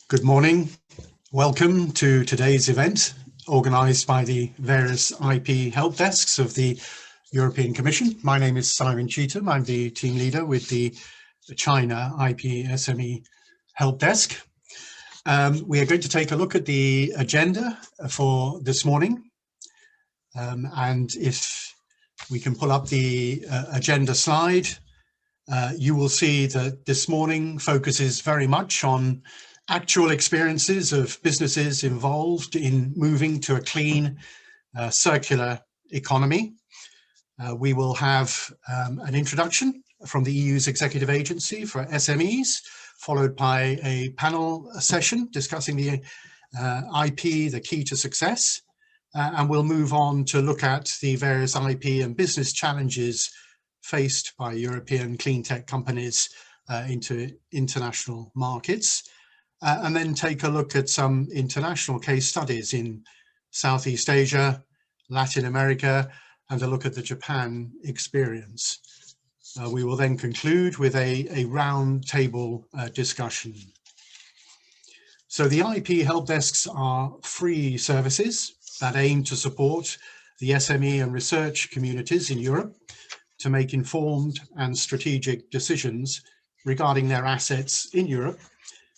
Good morning. Welcome to today's event, organised by the various IP Help Desks of the European Commission. My name is Simon Cheetham. I'm the team leader with the China IP SME Help Desk. We are going to take a look at the agenda for this morning. And if we can pull up the agenda slide, you will see that this morning focuses very much on actual experiences of businesses involved in moving to a clean, circular economy. We will have an introduction from the EU's Executive Agency for SMEs, followed by a panel session discussing the IP, the key to success. And we'll move on to look at the various IP and business challenges faced by European clean tech companies into international markets. And then take a look at some international case studies in Southeast Asia, Latin America, and a look at the Japan experience. We will then conclude with a round table discussion. So the IP Help Desks are free services that aim to support the SME and research communities in Europe to make informed and strategic decisions regarding their assets in Europe,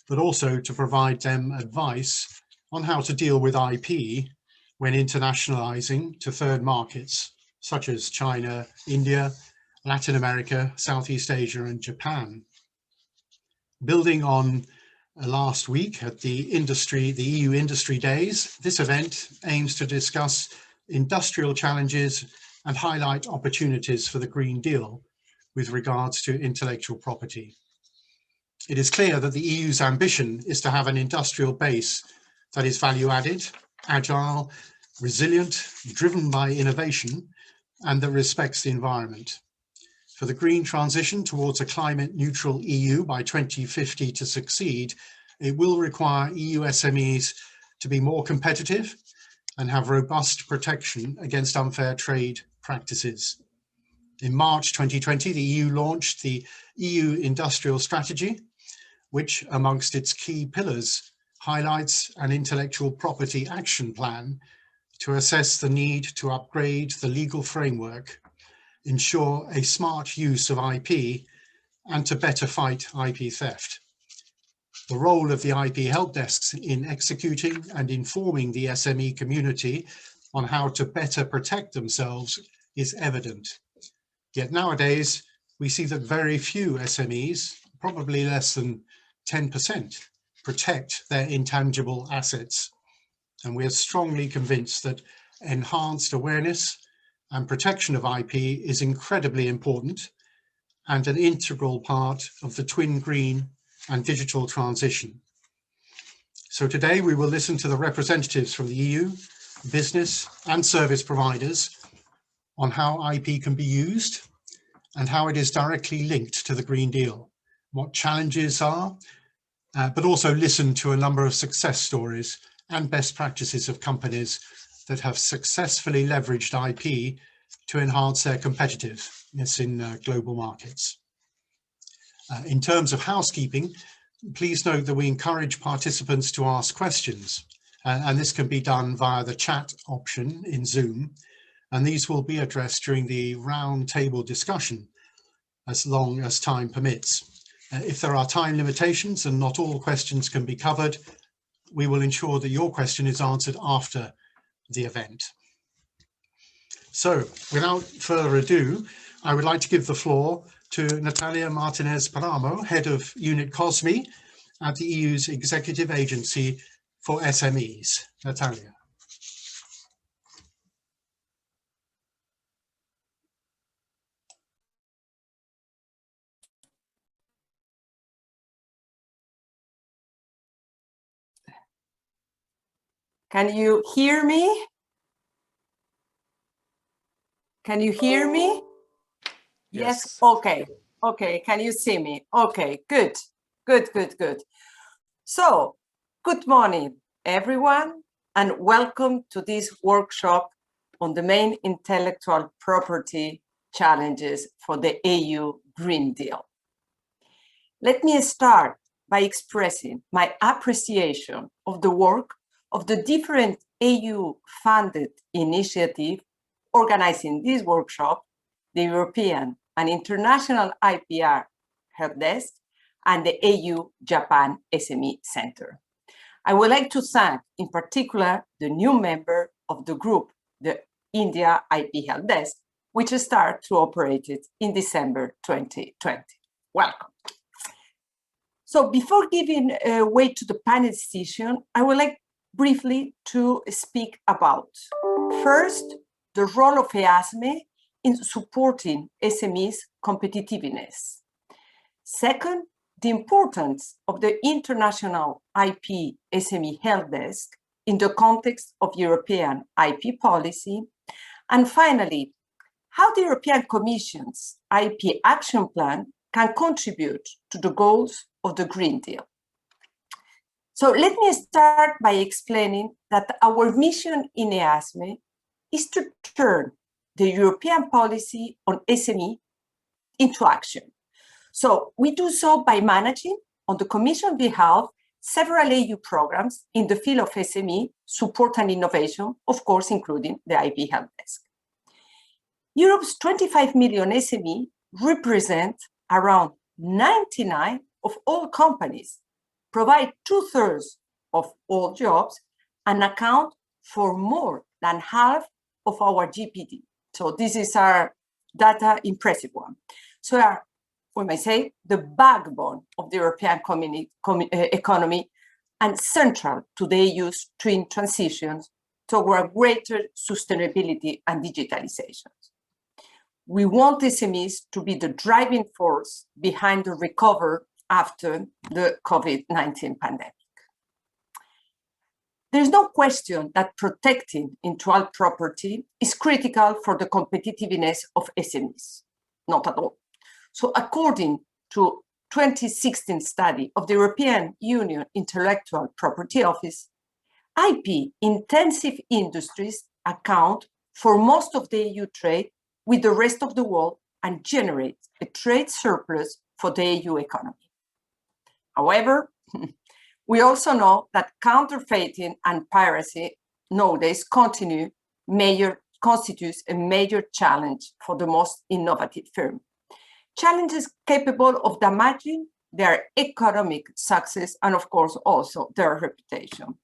but also to provide them advice on how to deal with IP when internationalizing to third markets, such as China, India, Latin America, Southeast Asia, and Japan. Building on last week at the EU Industry Days, this event aims to discuss industrial challenges and highlight opportunities for the Green Deal with regards to intellectual property. It is clear that the EU's ambition is to have an industrial base that is value-added, agile, resilient, driven by innovation, and that respects the environment. For the green transition towards a climate-neutral EU by 2050 to succeed, it will require EU SMEs to be more competitive and have robust protection against unfair trade practices. In March 2020, the EU launched the EU Industrial Strategy, which amongst its key pillars highlights an intellectual property action plan to assess the need to upgrade the legal framework, ensure a smart use of IP, and to better fight IP theft. The role of the IP Help Desks in executing and informing the SME community on how to better protect themselves is evident. Yet nowadays, we see that very few SMEs, probably less than 10%, protect their intangible assets. And we are strongly convinced that enhanced awareness and protection of IP is incredibly important and an integral part of the twin green and digital transition. So today we will listen to the representatives from the EU, business and service providers on how IP can be used and how it is directly linked to the Green Deal, what challenges are, but also listen to a number of success stories and best practices of companies that have successfully leveraged IP to enhance their competitiveness in global markets. In terms of housekeeping, please note that we encourage participants to ask questions, and this can be done via the chat option in Zoom, and these will be addressed during the round table discussion as long as time permits. If there are time limitations and not all questions can be covered, we will ensure that your question is answered after the event. So, without further ado, I would like to give the floor to Natalia Martinez-Paramo, Head of Unit COSME at the EU's Executive Agency for SMEs. Natalia. Can you hear me? Can you hear me? Yes. Okay. Okay. Can you see me? Okay. Good. Good. Good. Good. So, good morning, everyone, and welcome to this workshop on the main intellectual property challenges for the EU Green Deal. Let me start by expressing my appreciation of the work of the different EU-funded initiatives organizing this workshop, the European and International IPR Help Desk, and the EU-Japan SME Center. I would like to thank, in particular, the new member of the group, the India IP Help Desk, which started to operate it in December 2020. Welcome. So before giving way to the panel session, I would like briefly to speak about, first, the role of EASME in supporting SMEs' competitiveness. Second, the importance of the international IP SME Help Desk in the context of European IP policy. And finally, how the European Commission's IP Action Plan can contribute to the goals of the Green Deal. So let me start by explaining that our mission in EASME is to turn the European policy on SME into action. So we do so by managing, on the Commission behalf, several EU programs in the field of SME support and innovation, of course, including the IP Help Desk. Europe's 25 million SME represent around 99% of all companies, provide 2/3 of all jobs, and account for more than half of our GDP. So this is our data, impressive one. So we may say the backbone of the European economy and central to the EU's twin transitions toward greater sustainability and digitalization. We want SMEs to be the driving force behind the recovery after the COVID-19 pandemic. There's no question that protecting intellectual property is critical for the competitiveness of SMEs, not at all. So according to 2016 study of the European Union Intellectual Property Office, IP-intensive industries account for most of the EU trade with the rest of the world and generate a trade surplus for the EU economy. However, we also know that counterfeiting and piracy nowadays constitutes a major challenge for the most innovative firms. Challenges capable of damaging their economic success and, of course, also their reputation.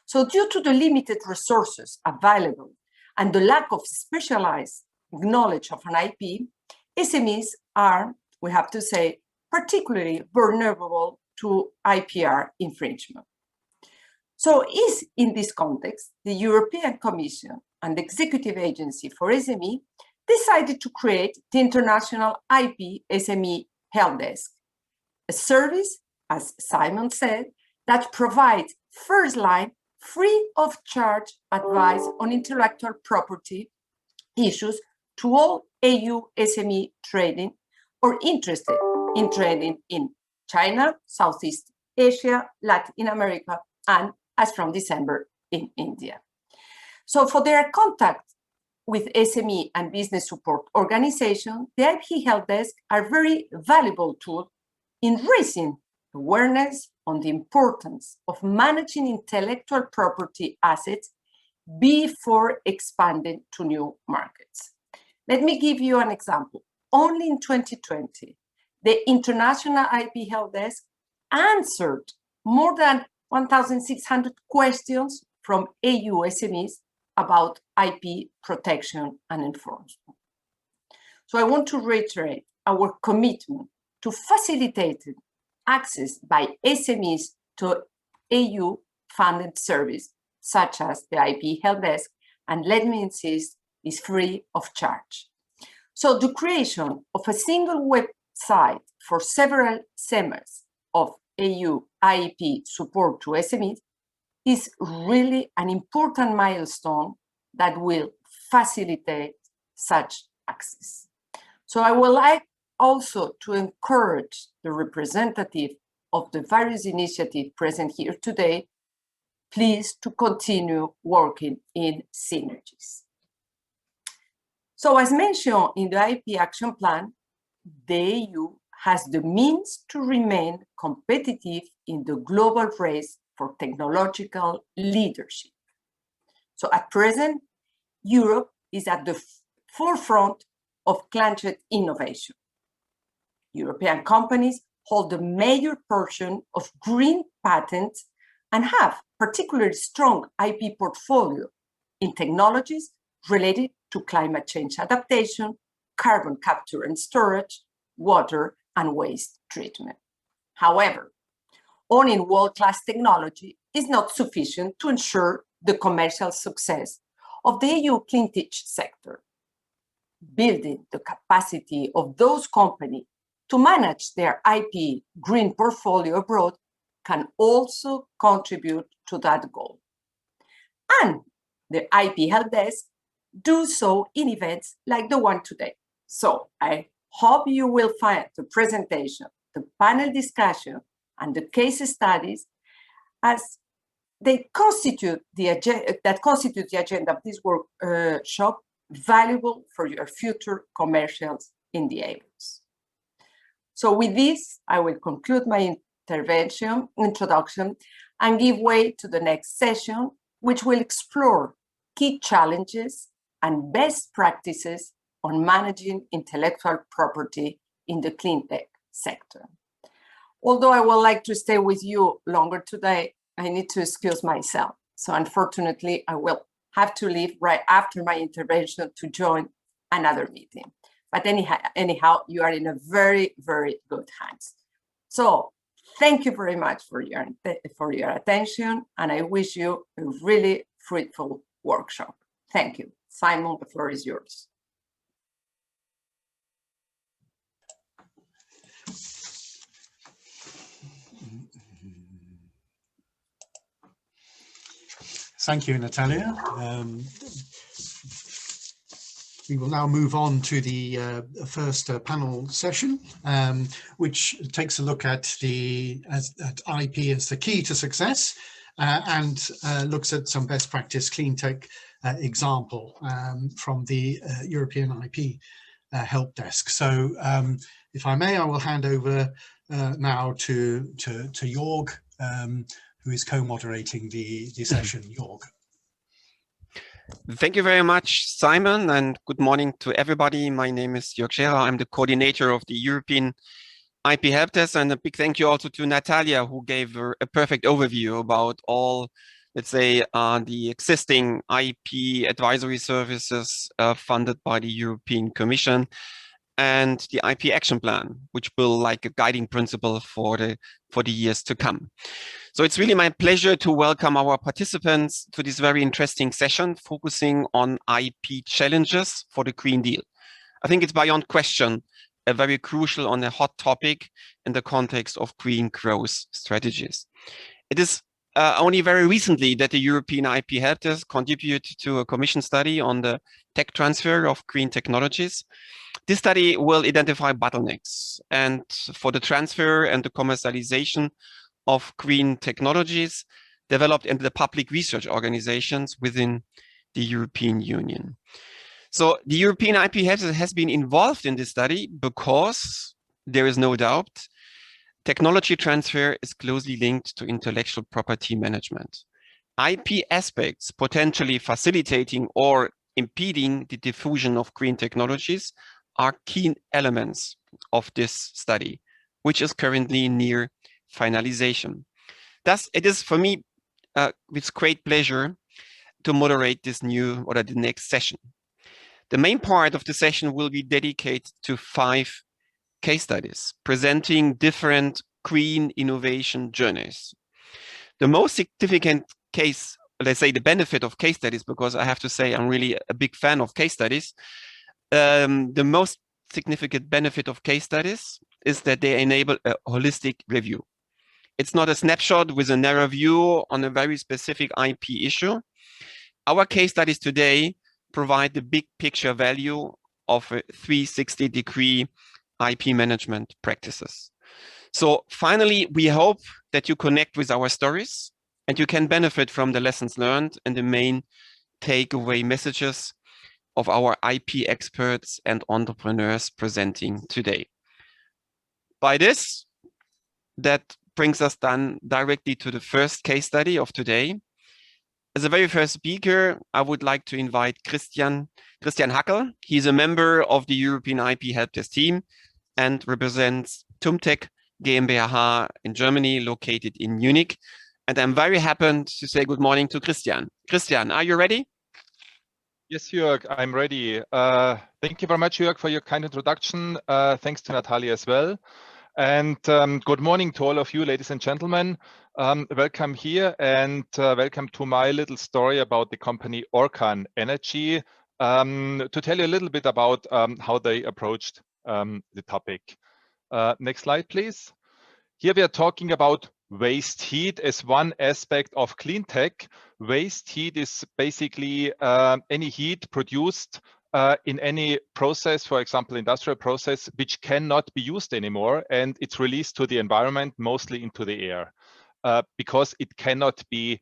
So due to the limited resources available and the lack of specialized knowledge of an IP, SMEs are, we have to say, particularly vulnerable to IPR infringement. So is in this context, the European Commission and the Executive Agency for SME decided to create the International IP SME Help Desk, a service, as Simon said, that provides first-line, free of charge advice on intellectual property issues to all EU SME trading or interested in trading in China, Southeast Asia, Latin America, and as from December in India. So for their contact with SME and business support organizations, the IP Help Desk are very valuable tool in raising awareness on the importance of managing intellectual property assets before expanding to new markets. Let me give you an example. Only in 2020, the International IP Help Desk answered more than 1,600 questions from EU SMEs about IP protection and enforcement. So I want to reiterate our commitment to facilitate access by SMEs to EU-funded service, such as the IP Help Desk, and let me insist, is free of charge. So the creation of a single website for several SMEs of EU IP support to SMEs is really an important milestone that will facilitate such access. So I would like also to encourage the representative of the various initiatives present here today, please to continue working in synergies. So as mentioned in the IP Action Plan, the EU has the means to remain competitive in the global race for technological leadership. So at present, Europe is at the forefront of cleantech innovation. European companies hold a major portion of green patents and have particularly strong IP portfolio in technologies related to climate change adaptation, carbon capture and storage, water and waste treatment. However, owning world-class technology is not sufficient to ensure the commercial success of the EU cleantech sector. Building the capacity of those companies to manage their IP green portfolio abroad can also contribute to that goal. And the IP Help Desk do so in events like the one today. So I hope you will find the presentation, the panel discussion, and the case studies as they constitute the agenda of this workshop valuable for your future commercials endeavors. So with this, I will conclude my introduction and give way to the next session, which will explore key challenges and best practices on managing intellectual property in the cleantech sector. Although I would like to stay with you longer today, I need to excuse myself. So unfortunately, I will have to leave right after my intervention to join another meeting. But anyhow, you are in a very, very good hands. So thank you very much for your attention, and I wish you a really fruitful workshop. Thank you. Simon, the floor is yours. Thank you, Natalia. We will now move on to the first panel session, which takes a look at IP as the key to success and looks at some best practice cleantech example from the European IP Help Desk. So if I may, I will hand over now to Jörg, who is co-moderating the session. Jörg. Thank you very much, Simon, and good morning to everybody. My name is Jörg Scherer. I'm the coordinator of the European IP Help Desk, and a big thank you also to Natalia, who gave a perfect overview about all, let's say, the existing IP advisory services funded by the European Commission and the IP action plan, which will like a guiding principle for the years to come. So it's really my pleasure to welcome our participants to this very interesting session focusing on IP challenges for the Green Deal. I think it's beyond question a very crucial and a hot topic in the context of green growth strategies. It is only very recently that the European IP Help Desk contributed to a Commission study on the tech transfer of green technologies. This study will identify bottlenecks and for the transfer and the commercialization of green technologies developed in the public research organizations within the European Union. So the European IP Help Desk has been involved in this study because there is no doubt technology transfer is closely linked to intellectual property management. IP aspects potentially facilitating or impeding the diffusion of green technologies are key elements of this study, which is currently near finalization. Thus, it is for me with great pleasure to moderate this new or the next session. The main part of the session will be dedicated to 5 case studies presenting different green innovation journeys. The most significant case, let's say the benefit of case studies, because I have to say I'm really a big fan of case studies. The most significant benefit of case studies is that they enable a holistic review. It's not a snapshot with a narrow view on a very specific IP issue. Our case studies today provide the big picture value of a 360-degree IP management practices. So finally, we hope that you connect with our stories and you can benefit from the lessons learned and the main takeaway messages of our IP experts and entrepreneurs presenting today. by this, that brings us then directly to the first case study of today. As a very first speaker, I would like to invite Christian Hackel. He's a member of the European IP Helpdesk team and represents Tumtec GmbH in Germany, located in Munich. And I'm very happy to say good morning to Christian. Christian, are you ready? Yes, Jörg, I'm ready. Thank you very much, Jörg, for your kind introduction. Thanks to Natalia as well. And good morning to all of you, ladies and gentlemen. Welcome here and welcome to my little story about the company Orkan Energy, to tell you a little bit about how they approached the topic. Next slide, please. Here we are talking about waste heat as one aspect of cleantech. Waste heat is basically any heat produced in any process, for example, industrial process, which cannot be used anymore, and it's released to the environment, mostly into the air, because it cannot be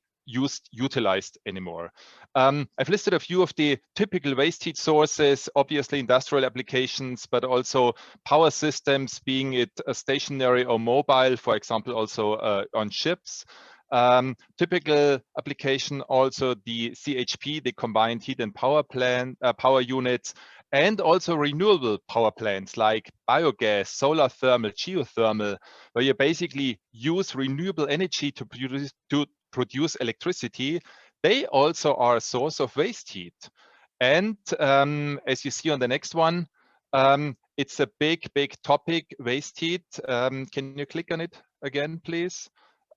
utilized anymore. I've listed a few of the typical waste heat sources, obviously industrial applications, but also power systems, being it stationary or mobile, for example, also on ships. Typical application also the CHP, the combined heat and power plant, power units, and also renewable power plants like biogas, solar thermal, geothermal, where you basically use renewable energy to produce electricity. They also are a source of waste heat. And as you see on the next one, it's a big topic, waste heat. Can you click on it again, please?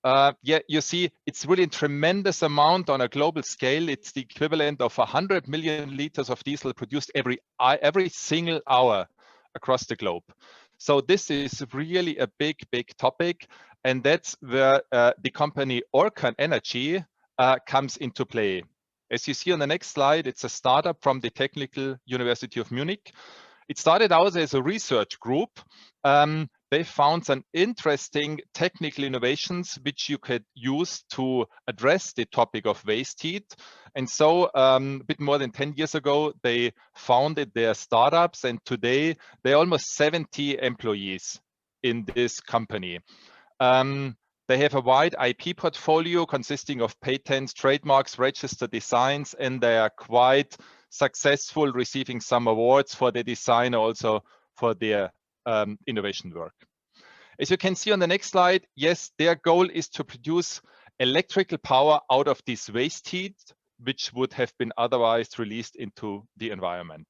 Yeah, you see, it's really a tremendous amount on a global scale. It's the equivalent of 100 million liters of diesel produced every single hour across the globe. So this is really a big topic, and that's where the company Orkan Energy comes into play. As you see on the next slide, it's a startup from the Technical University of Munich. It started out as a research group. They found some interesting technical innovations which you could use to address the topic of waste heat. And so a bit more than 10 years ago, they founded their startups, and today there are almost 70 employees in this company. They have a wide IP portfolio consisting of patents, trademarks, registered designs, and they are quite successful, receiving some awards for their design, also for their innovation work. As you can see on the next slide, yes, their goal is to produce electrical power out of this waste heat, which would have been otherwise released into the environment.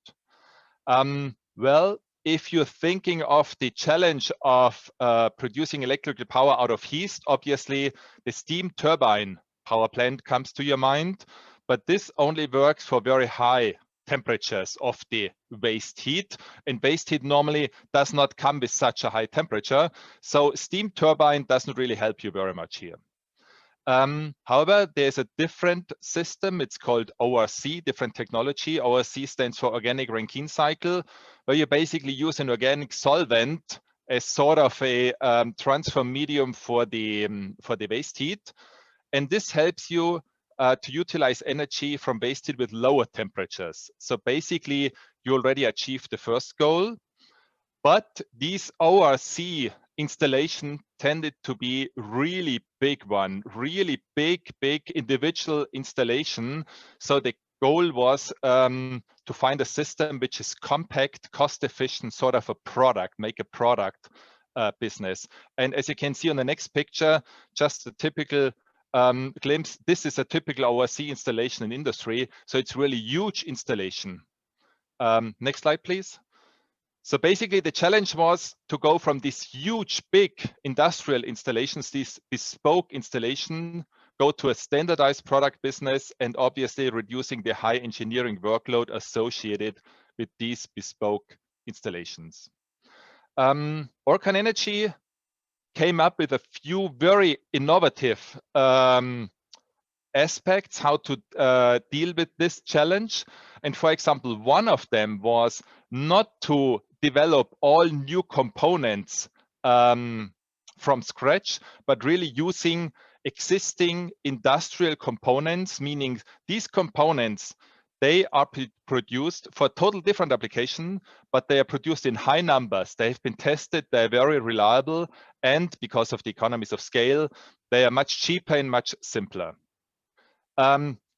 Well, if you're thinking of the challenge of producing electrical power out of heat, obviously the steam turbine power plant comes to your mind, but this only works for very high temperatures of the waste heat, and waste heat normally does not come with such a high temperature, so steam turbine doesn't really help you very much here. However, there's a different system. It's called ORC, different technology. ORC stands for Organic Rankine Cycle, where you basically use an organic solvent as sort of a transfer medium for the waste heat, and this helps you to utilize energy from waste heat with lower temperatures. So basically, you already achieved the first goal, but these ORC installation tended to be really big one, really big individual installation. So the goal was to find a system which is compact, cost efficient, sort of a product, make a product business. And as you can see on the next picture, just a typical glimpse, this is a typical ORC installation in industry. So it's really huge installation. Next slide, please. So basically the challenge was to go from these huge, big industrial installations, these bespoke installation, go to a standardized product business, and obviously reducing the high engineering workload associated with these bespoke installations. Orkan Energy came up with a few very innovative aspects how to deal with this challenge. And for example, one of them was not to develop all new components from scratch, but really using existing industrial components, meaning these components, they are produced for total different application, but they are produced in high numbers. They have been tested, they're very reliable, and because of the economies of scale, they are much cheaper and much simpler.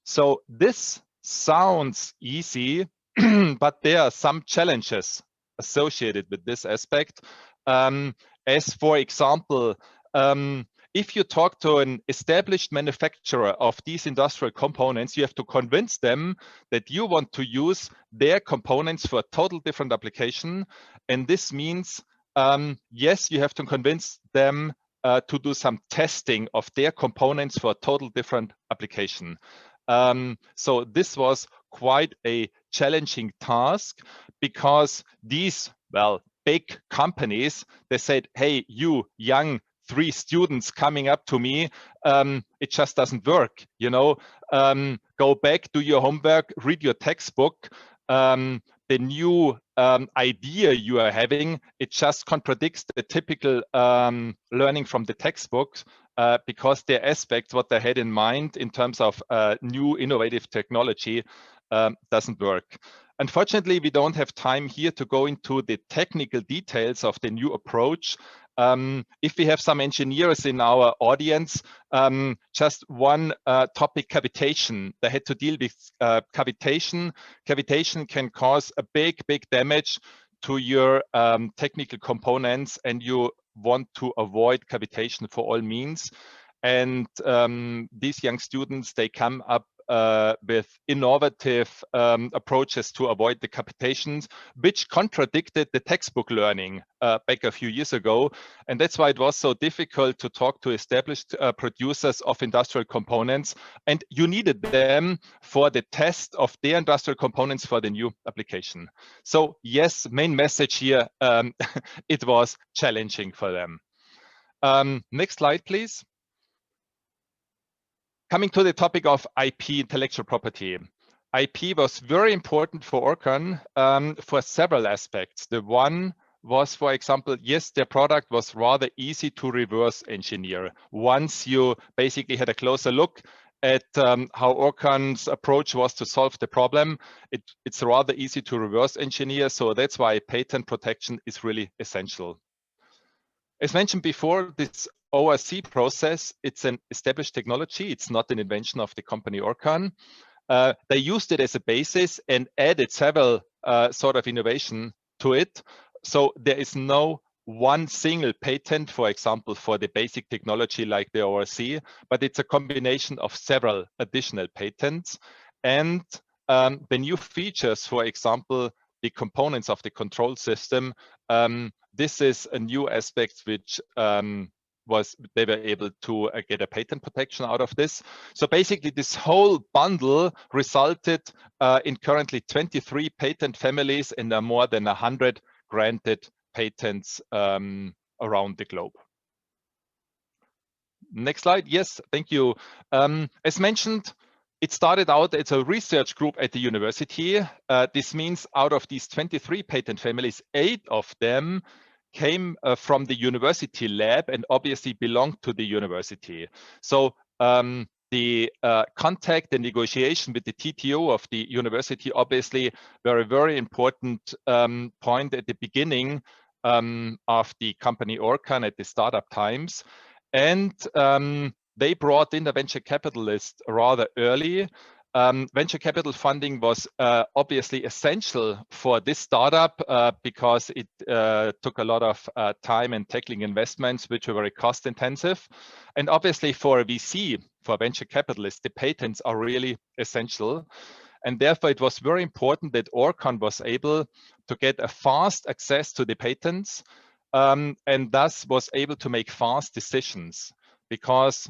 So this sounds easy, but there are some challenges associated with this aspect. As for example, if you talk to an established manufacturer of these industrial components, you have to convince them that you want to use their components for a total different application. And this means, yes, you have to convince them to do some testing of their components for a total different application. So this was quite a challenging task because these, well, big companies, they said, hey, you young 3 students coming up to me, it just doesn't work, you know, go back, do your homework, read your textbook. The new idea you are having, it just contradicts the typical learning from the textbooks because their aspects, what they had in mind in terms of new innovative technology doesn't work. Unfortunately, we don't have time here to go into the technical details of the new approach. If we have some engineers in our audience, just one topic, cavitation. They had to deal with cavitation. Cavitation can cause a big damage to your technical components, and you want to avoid cavitation for all means. And these young students, they come up with innovative approaches to avoid the capitations, which contradicted the textbook learning back a few years ago. And that's why it was so difficult to talk to established producers of industrial components. And you needed them for the test of their industrial components for the new application. So yes, main message here, it was challenging for them. Next slide, please. Coming to the topic of IP, intellectual property. IP was very important for Orcon for several aspects. The one was, for example, yes, their product was rather easy to reverse engineer. Once you basically had a closer look at how Orcon's approach was to solve the problem, it's rather easy to reverse engineer. So that's why patent protection is really essential. As mentioned before, this ORC process, it's an established technology. It's not an invention of the company Orcon. They used it as a basis and added several sort of innovation to it. So there is no one single patent, for example, for the basic technology like the ORC, but it's a combination of several additional patents. And the new features, for example, the components of the control system, this is a new aspect which they were able to get a patent protection out of this. So basically this whole bundle resulted in currently 23 patent families and more than 100 granted patents around the globe. Next slide. Yes, thank you. As mentioned, it started out as a research group at the university. This means out of these 23 patent families, 8 of them came from the university lab and obviously belonged to the university. So the contact and negotiation with the TTO of the university obviously were a very important point at the beginning of the company Orcon at the startup times. And they brought in a venture capitalist rather early. Venture capital funding was obviously essential for this startup because it took a lot of time and tackling investments, which were very cost intensive. And obviously for a VC, for venture capitalists, the patents are really essential. And therefore it was very important that Orcon was able to get a fast access to the patents and thus was able to make fast decisions, because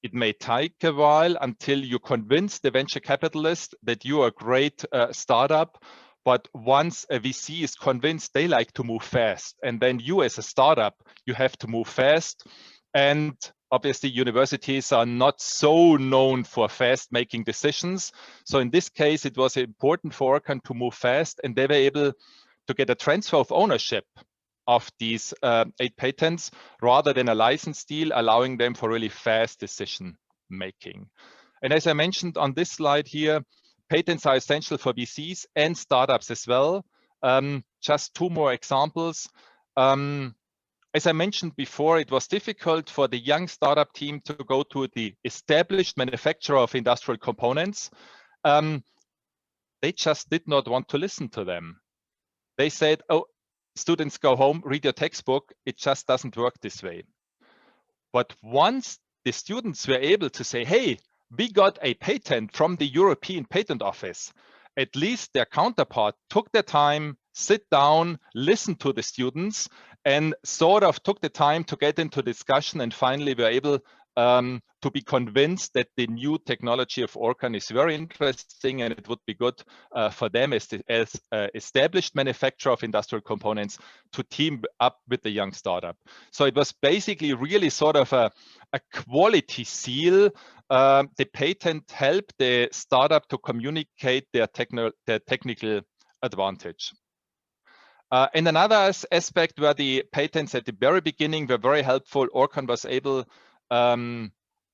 it may take a while until you convince the venture capitalist that you are a great startup. But once a VC is convinced, they like to move fast. And then you as a startup, you have to move fast. And obviously universities are not so known for fast making decisions. So in this case, it was important for Orcon to move fast, and they were able to get a transfer of ownership of these 8 patents rather than a license deal, allowing them for really fast decision making. And as I mentioned on this slide here, patents are essential for VCs and startups as well. Just two more examples. As I mentioned before, it was difficult for the young startup team to go to the established manufacturer of industrial components. They just did not want to listen to them. They said, oh, students, go home, read your textbook. It just doesn't work this way. But once the students were able to say, hey, we got a patent from the European Patent Office, at least their counterpart took their time, sit down, listen to the students, and sort of took the time to get into discussion, and finally were able to be convinced that the new technology of Orkan is very interesting, and it would be good for them as established manufacturer of industrial components to team up with the young startup. So it was basically really sort of a quality seal. The patent helped the startup to communicate their technical advantage. And another aspect where the patents at the very beginning were very helpful, Orkan was able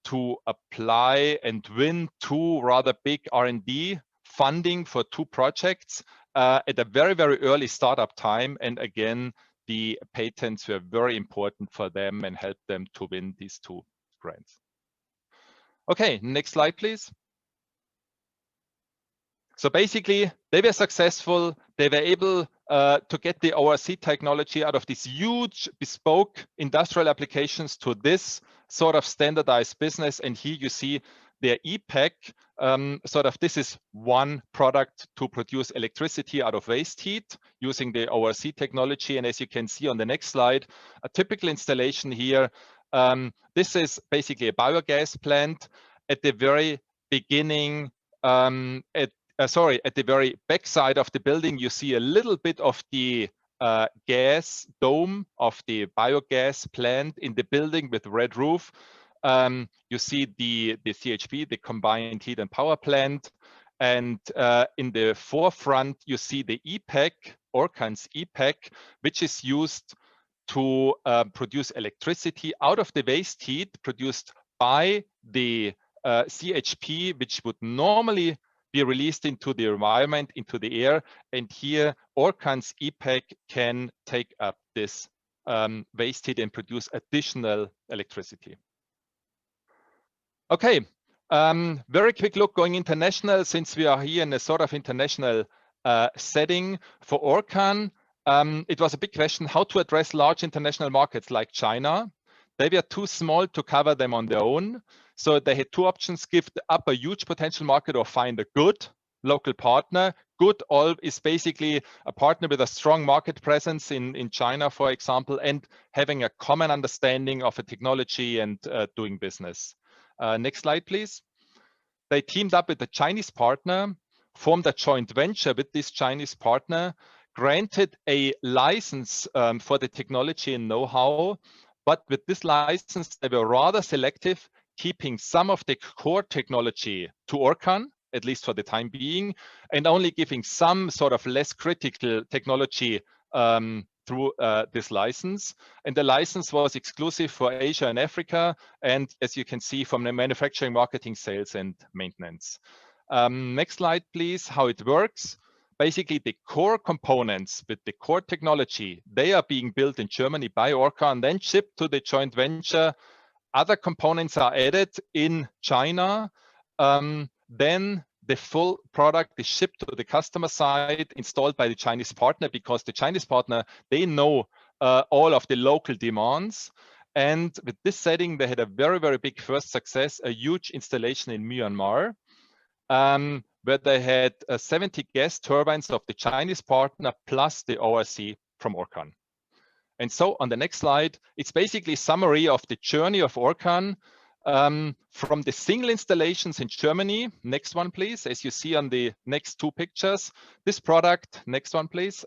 to apply and win two rather big R&D funding for two projects at a very, very early startup time. And again, the patents were very important for them and helped them to win these two grants. Okay, next slide, please. So basically, they were successful. They were able to get the ORC technology out of these huge bespoke industrial applications to this sort of standardized business. And here you see their Iep, this is one product to produce electricity out of waste heat using the ORC technology. And as you can see on the next slide, a typical installation here, this is basically a biogas plant. At the very beginning, at the very back side of the building, you see a little bit of the gas dome of the biogas plant in the building with red roof. You see the CHP, the combined heat and power plant. And in the forefront, you see the Iep, Orkan's Iep, which is used to produce electricity out of the waste heat produced by the CHP, which would normally be released into the environment, into the air. And here, Orkan's Iep can take up this waste heat and produce additional electricity. Okay, very quick look going international, since we are here in a sort of international setting for Orkan. It was a big question how to address large international markets like China. They were too small to cover them on their own. So they had two options: give up a huge potential market or find a good local partner. Good is basically a partner with a strong market presence in China, for example, and having a common understanding of a technology and doing business. Next slide, please. They teamed up with a Chinese partner, formed a joint venture with this Chinese partner, granted a license for the technology and know-how. But with this license, they were rather selective, keeping some of the core technology to Orkan, at least for the time being, and only giving some sort of less critical technology through this license. And the license was exclusive for Asia and Africa, and as you can see from the manufacturing, marketing, sales, and maintenance. Next slide, please, how it works. Basically, the core components with the core technology, they are being built in Germany by Orkan, then shipped to the joint venture. Other components are added in China. Then the full product is shipped to the customer side, installed by the Chinese partner, because the Chinese partner, they know all of the local demands. And with this setting, they had a very, very big first success, a huge installation in Myanmar, where they had 70 gas turbines of the Chinese partner plus the ORC from Orkan. And so on the next slide, it's basically a summary of the journey of Orkan from the single installations in Germany. Next one, please. As you see on the next two pictures, this product, next one, please.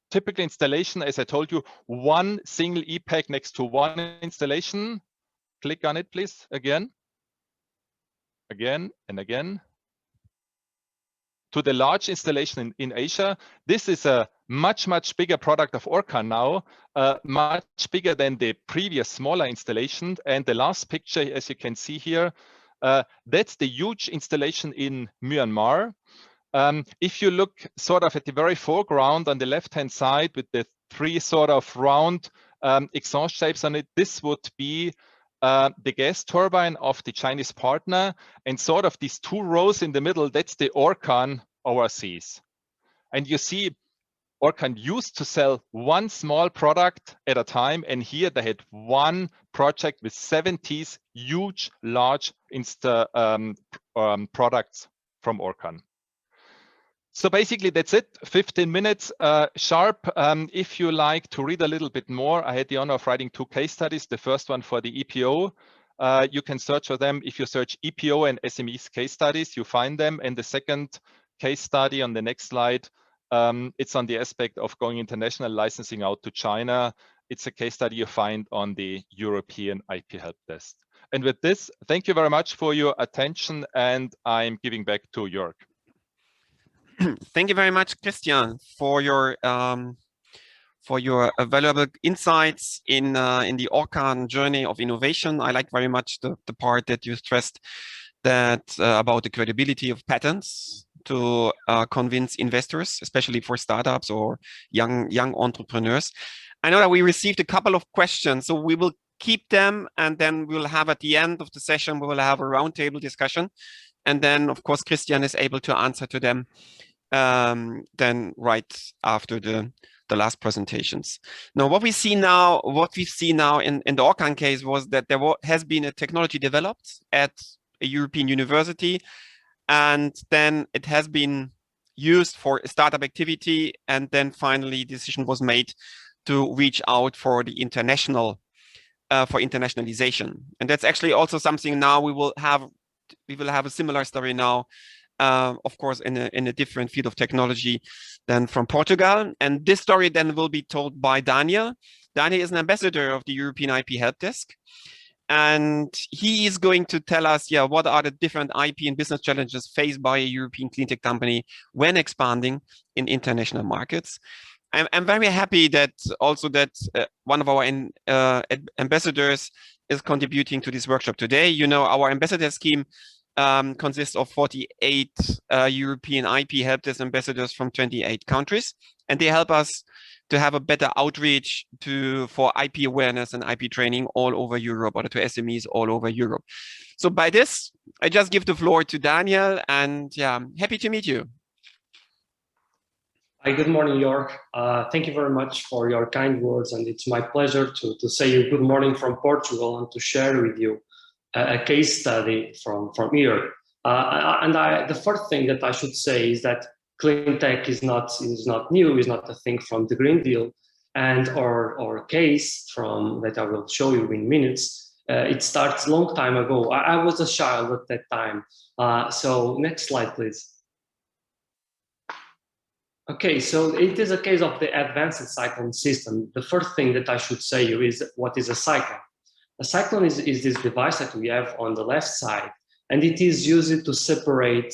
Typical installation, as I told you, one single Iep next to one installation. Click on it, please, again and again. To the large installation in Asia. This is a much, much bigger product of Orkan now, much bigger than the previous smaller installation. And the last picture, as you can see here, That's the huge installation in Myanmar. If you look sort of at the very foreground on the left-hand side with the three sort of round exhaust shapes on it, this would be the gas turbine of the Chinese partner, and sort of these two rows in the middle, that's the Orkan overseas. And you see Orkan used to sell one small product at a time, and here they had one project with 70 huge, large products from Orkan. So basically that's it, 15 minutes sharp. If you like to read a little bit more, I had the honor of writing 2 case studies. The first one for the EPO. You can search for them. If you search EPO and SMEs case studies, you find them. And the second case study on the next slide, it's on the aspect of going international, licensing out to China. It's a case study you find on the European IP Help Desk. And with this, thank you very much for your attention, and I'm giving back to Jörg. Thank you very much, Christian, for your valuable insights in the Orkan journey of innovation. I like very much the part that you stressed that about the credibility of patents to convince investors, especially for startups or young entrepreneurs. I know that we received a couple of questions, so we will keep them, and then we'll have at the end of the session, we will have a roundtable discussion. And then, of course, Christian is able to answer to them then right after the last presentations. Now, what we see now in the Orkan case was that there has been a technology developed at a European university, and then it has been used for startup activity, and then finally decision was made to reach out for the international for internationalization. And that's actually also something now we will have a similar story now, of course, in a different field of technology than from Portugal. And this story then will be told by Daniel. Daniel is an ambassador of the European IP Help Desk. And he is going to tell us, what are the different IP and business challenges faced by a European cleantech company when expanding in international markets. I'm very happy that also that one of our ambassadors is contributing to this workshop today. You know, our ambassador scheme consists of 48 European IP Help Desk ambassadors from 28 countries, and they help us to have a better outreach for IP awareness and IP training all over Europe, or to SMEs all over Europe. So by this, I just give the floor to Daniel, and happy to meet you. Hi, good morning, Jörg. Thank you very much for your kind words, and it's my pleasure to say you good morning from Portugal and to share with you a case study from here. The first thing that I should say is that clean tech is not new, is not a thing from the Green Deal, and our case from that I will show you in minutes. It starts a long time ago. I was a child at that time. So next slide, please. Okay, so it is a case of the advanced cyclone system. The first thing that I should say here is what is a cyclone. A cyclone is this device that we have on the left side, and it is used to separate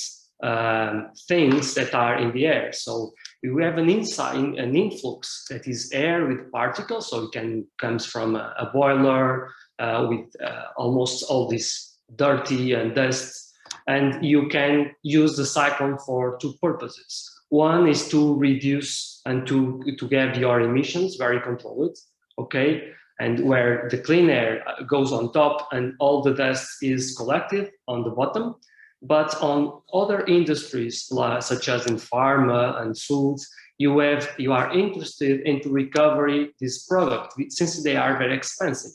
things that are in the air. So we have an influx that is air with particles, so it comes from a boiler with almost all this dirty and dust, and you can use the cyclone for 2 purposes. One is to reduce and to get your emissions very controlled, okay? And where the clean air goes on top and all the dust is collected on the bottom. But on other industries, such as in pharma and foods, you are interested in to recovery this product since they are very expensive.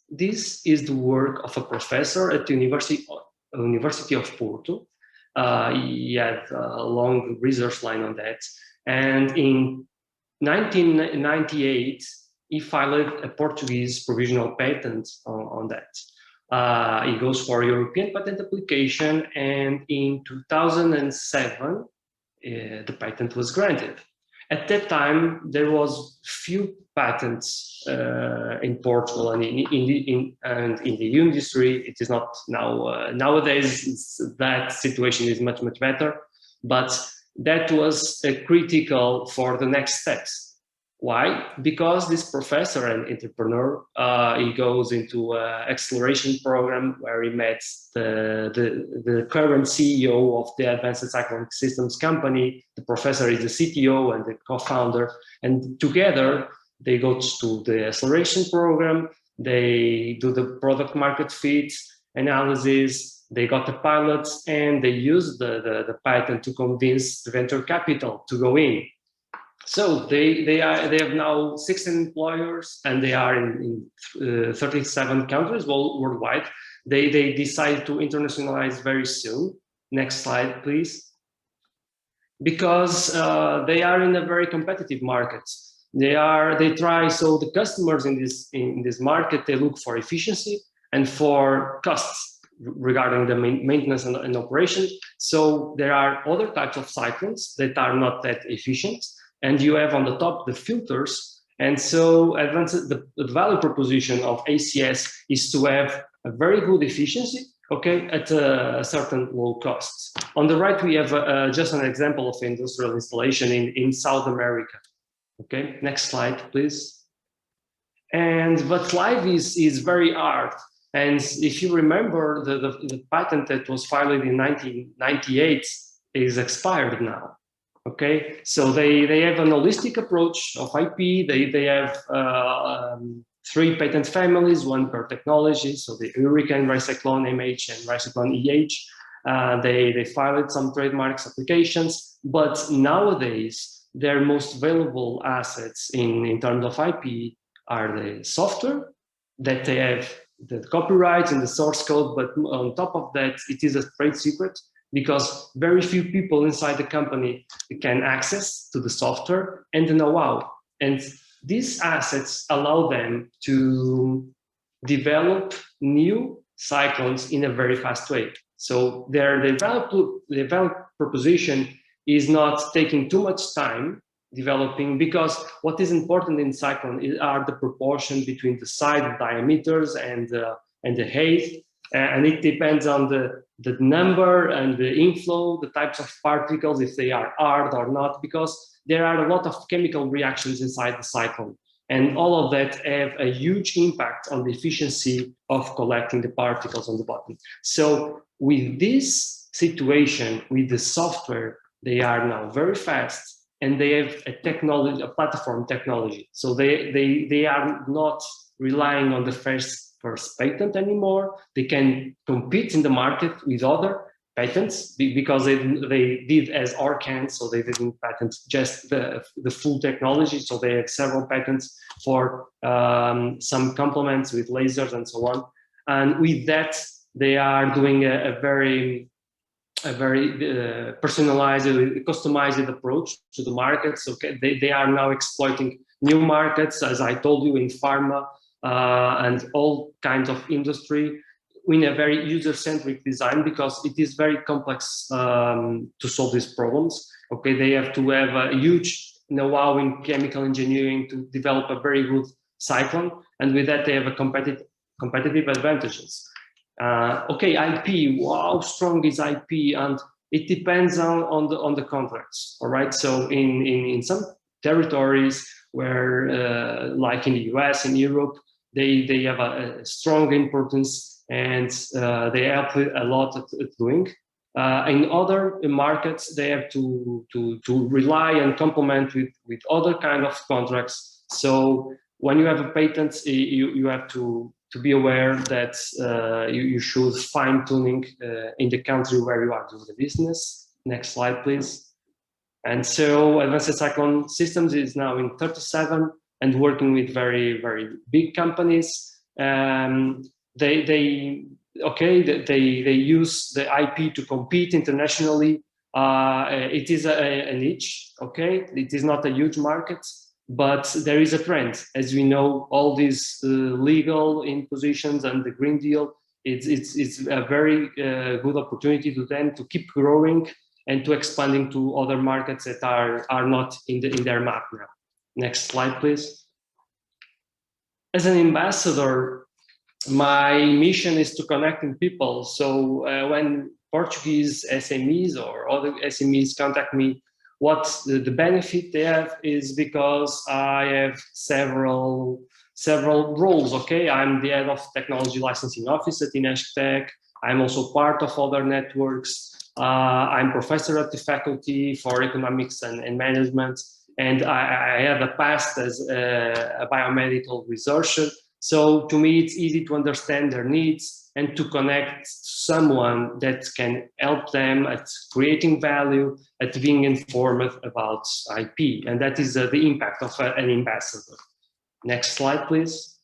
This is the work of a professor at the University of Porto. He had a long research line on that. And in 1998, he filed a Portuguese provisional patent on that. It goes for European patent application, and in 2007, the patent was granted. At that time, there was few patents in Portugal, and in the industry, it is not now. Nowadays, that situation is much better, but that was critical for the next steps. Why? Because this professor and entrepreneur, he goes into an acceleration program where he met the current CEO of the Advanced Cyclone Systems company. The professor is the CTO and the co-founder, and together they go to the acceleration program. They do the product market fit analysis. They got the pilots, and they use the patent to convince the venture capital to go in. So they have now 16 employers, and they are in 37 countries worldwide. They decide to internationalize very soon. Next slide, please. Because they are in a very competitive market. They try, so the customers in this market, they look for efficiency and for costs regarding the maintenance and operation. So there are other types of cyclones that are not that efficient. And you have on the top the filters. And so the value proposition of ACS is to have a very good efficiency, okay, at a certain low cost. On the right, we have just an example of industrial installation in South America. Okay, next slide, please. But life is very hard. And if you remember, the patent that was filed in 1998 is expired now. Okay, so they have an holistic approach of IP. They have 3 patent families, 1 per technology. So the Hurricane, Recyclone MH, and Recyclone EH. They filed some trademarks applications, but nowadays their most valuable assets in terms of IP are the software, that they have the copyrights and the source code, but on top of that, it is a trade secret, because very few people inside the company can access to the software and the know-how. And these assets allow them to develop new cyclones in a very fast way. So their value proposition is not taking too much time developing, because what is important in cyclone are the proportion between the side diameters and the height. And it depends on the number and the inflow, the types of particles, if they are hard or not, because there are a lot of chemical reactions inside the cyclone. And all of that have a huge impact on the efficiency of collecting the particles on the bottom. So with this situation, with the software, they are now very fast, and they have a technology, a platform technology. So they are not relying on the first patent anymore. They can compete in the market with other patents, because they did as ORCAN, so they didn't patent just the full technology. So they have several patents for some complements with lasers and so on. And with that, they are doing a very personalized, customized approach to the markets. Okay, they are now exploiting new markets, as I told you, in pharma, and all kinds of industry, in a very user-centric design, because it is very complex to solve these problems. Okay, they have to have a huge know-how in chemical engineering to develop a very good cyclone, and with that they have a competitive advantages. Okay, IP, how strong is IP? And it depends on the contracts. All right, so in some territories where, like in the US, in Europe, they have a strong importance, and they help a lot at doing. In other markets, they have to rely and complement with other kind of contracts. So when you have a patent, you have to be aware that you should fine-tuning in the country where you are doing the business. Next slide, please. And so Advanced Cyclone Systems is now in 37 and working with very, very big companies. They use the IP to compete internationally. It is a niche, okay? It is not a huge market, but there is a trend. As we know, all these legal impositions and the Green Deal, it's a very good opportunity to them to keep growing and to expanding to other markets that are not in their map now. Next slide, please. As an ambassador, my mission is to connecting people. So when Portuguese SMEs or other SMEs contact me What the benefit they have is because I have several roles. Okay, I'm the head of technology licensing office at Iep. I'm also part of other networks. I'm professor at the faculty for economics and management, and I have a past as a biomedical researcher. So to me, it's easy to understand their needs and to connect to someone that can help them at creating value, at being informed about IP. And that is the impact of an ambassador. Next slide, please.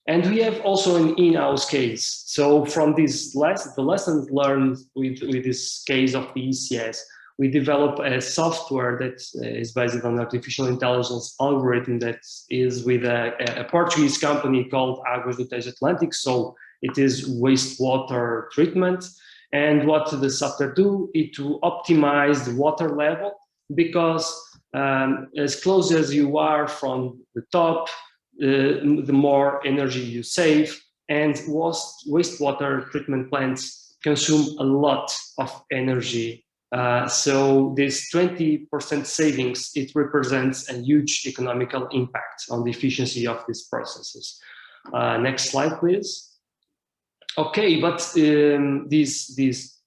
And we have also an in-house case. So from this the lessons learned with this case of the ECS, we develop a software that is based on artificial intelligence algorithm that is with a Portuguese company called Águas do Tejo Atlântico. So it is wastewater treatment. And what the software do is to optimize the water level, because as close as you are from the top, the more energy you save, and wastewater treatment plants consume a lot of energy. So this 20% savings, it represents a huge economical impact on the efficiency of these processes. Next slide, please. Okay, but this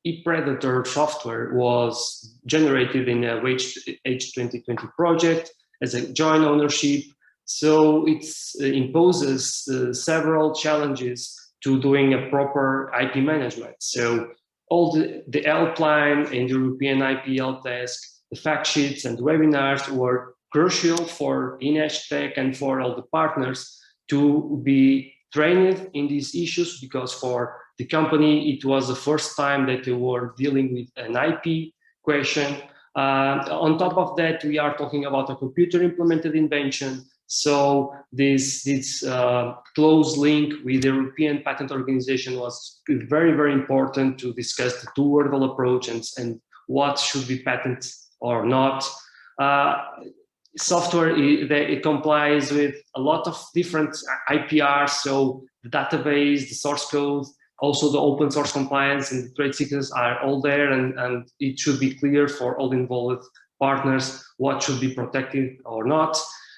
ePredator software was generated in a H2020 project as a joint ownership. So it imposes several challenges to doing a proper IP management. So all the helpline and European IP Help Desk, the fact sheets and webinars were crucial for Iep and for all the partners to be trained in these issues, because for the company, it was the first time that they were dealing with an IP question. On top of that, we are talking about a computer implemented invention. So this close link with the European Patent Organization was very, very important to discuss the two-world approach and what should be patented or not. Software, it complies with a lot of different IPRs, so the database, the source code, also the open source compliance and the trade secrets are all there, and it should be clear for all involved partners what should be protected or not.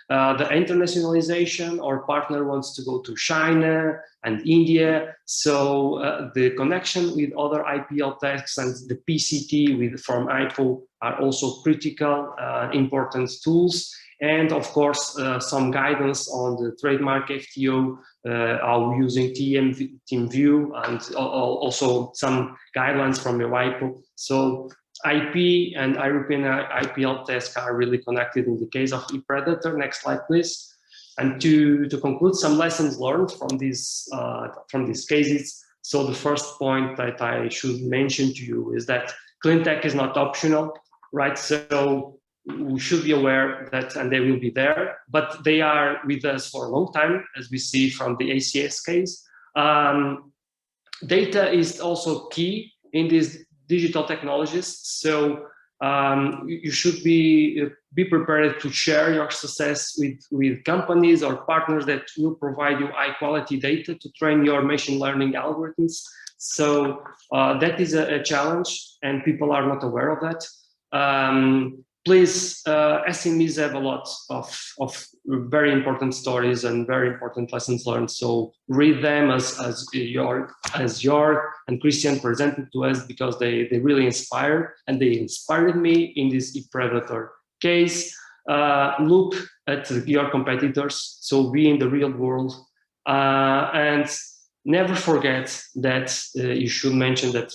The internationalization, our partner wants to go to China and India, so the connection with other IP Help Desks and the PCT from IPO are also critical, important tools. And of course, some guidance on the trademark FTO, how using TeamView, and also some guidelines from the WIPO. So IP and European IP Help Desk are really connected in the case of ePredator. Next slide, please. And to conclude, some lessons learned from these cases. So the first point that I should mention to you is that cleantech is not optional, right? So we should be aware that, and they will be there, but they are with us for a long time, as we see from the ACS case. Data is also key in these digital technologies. So you should be prepared to share your success with companies or partners that will provide you high quality data to train your machine learning algorithms. So that is a challenge, and people are not aware of that. Please, SMEs have a lot of very important stories and very important lessons learned. So read them as Jörg and Christian presented to us, because they really inspired, and they inspired me in this ePredator case. Look at your competitors, so be in the real world, and never forget that you should mention that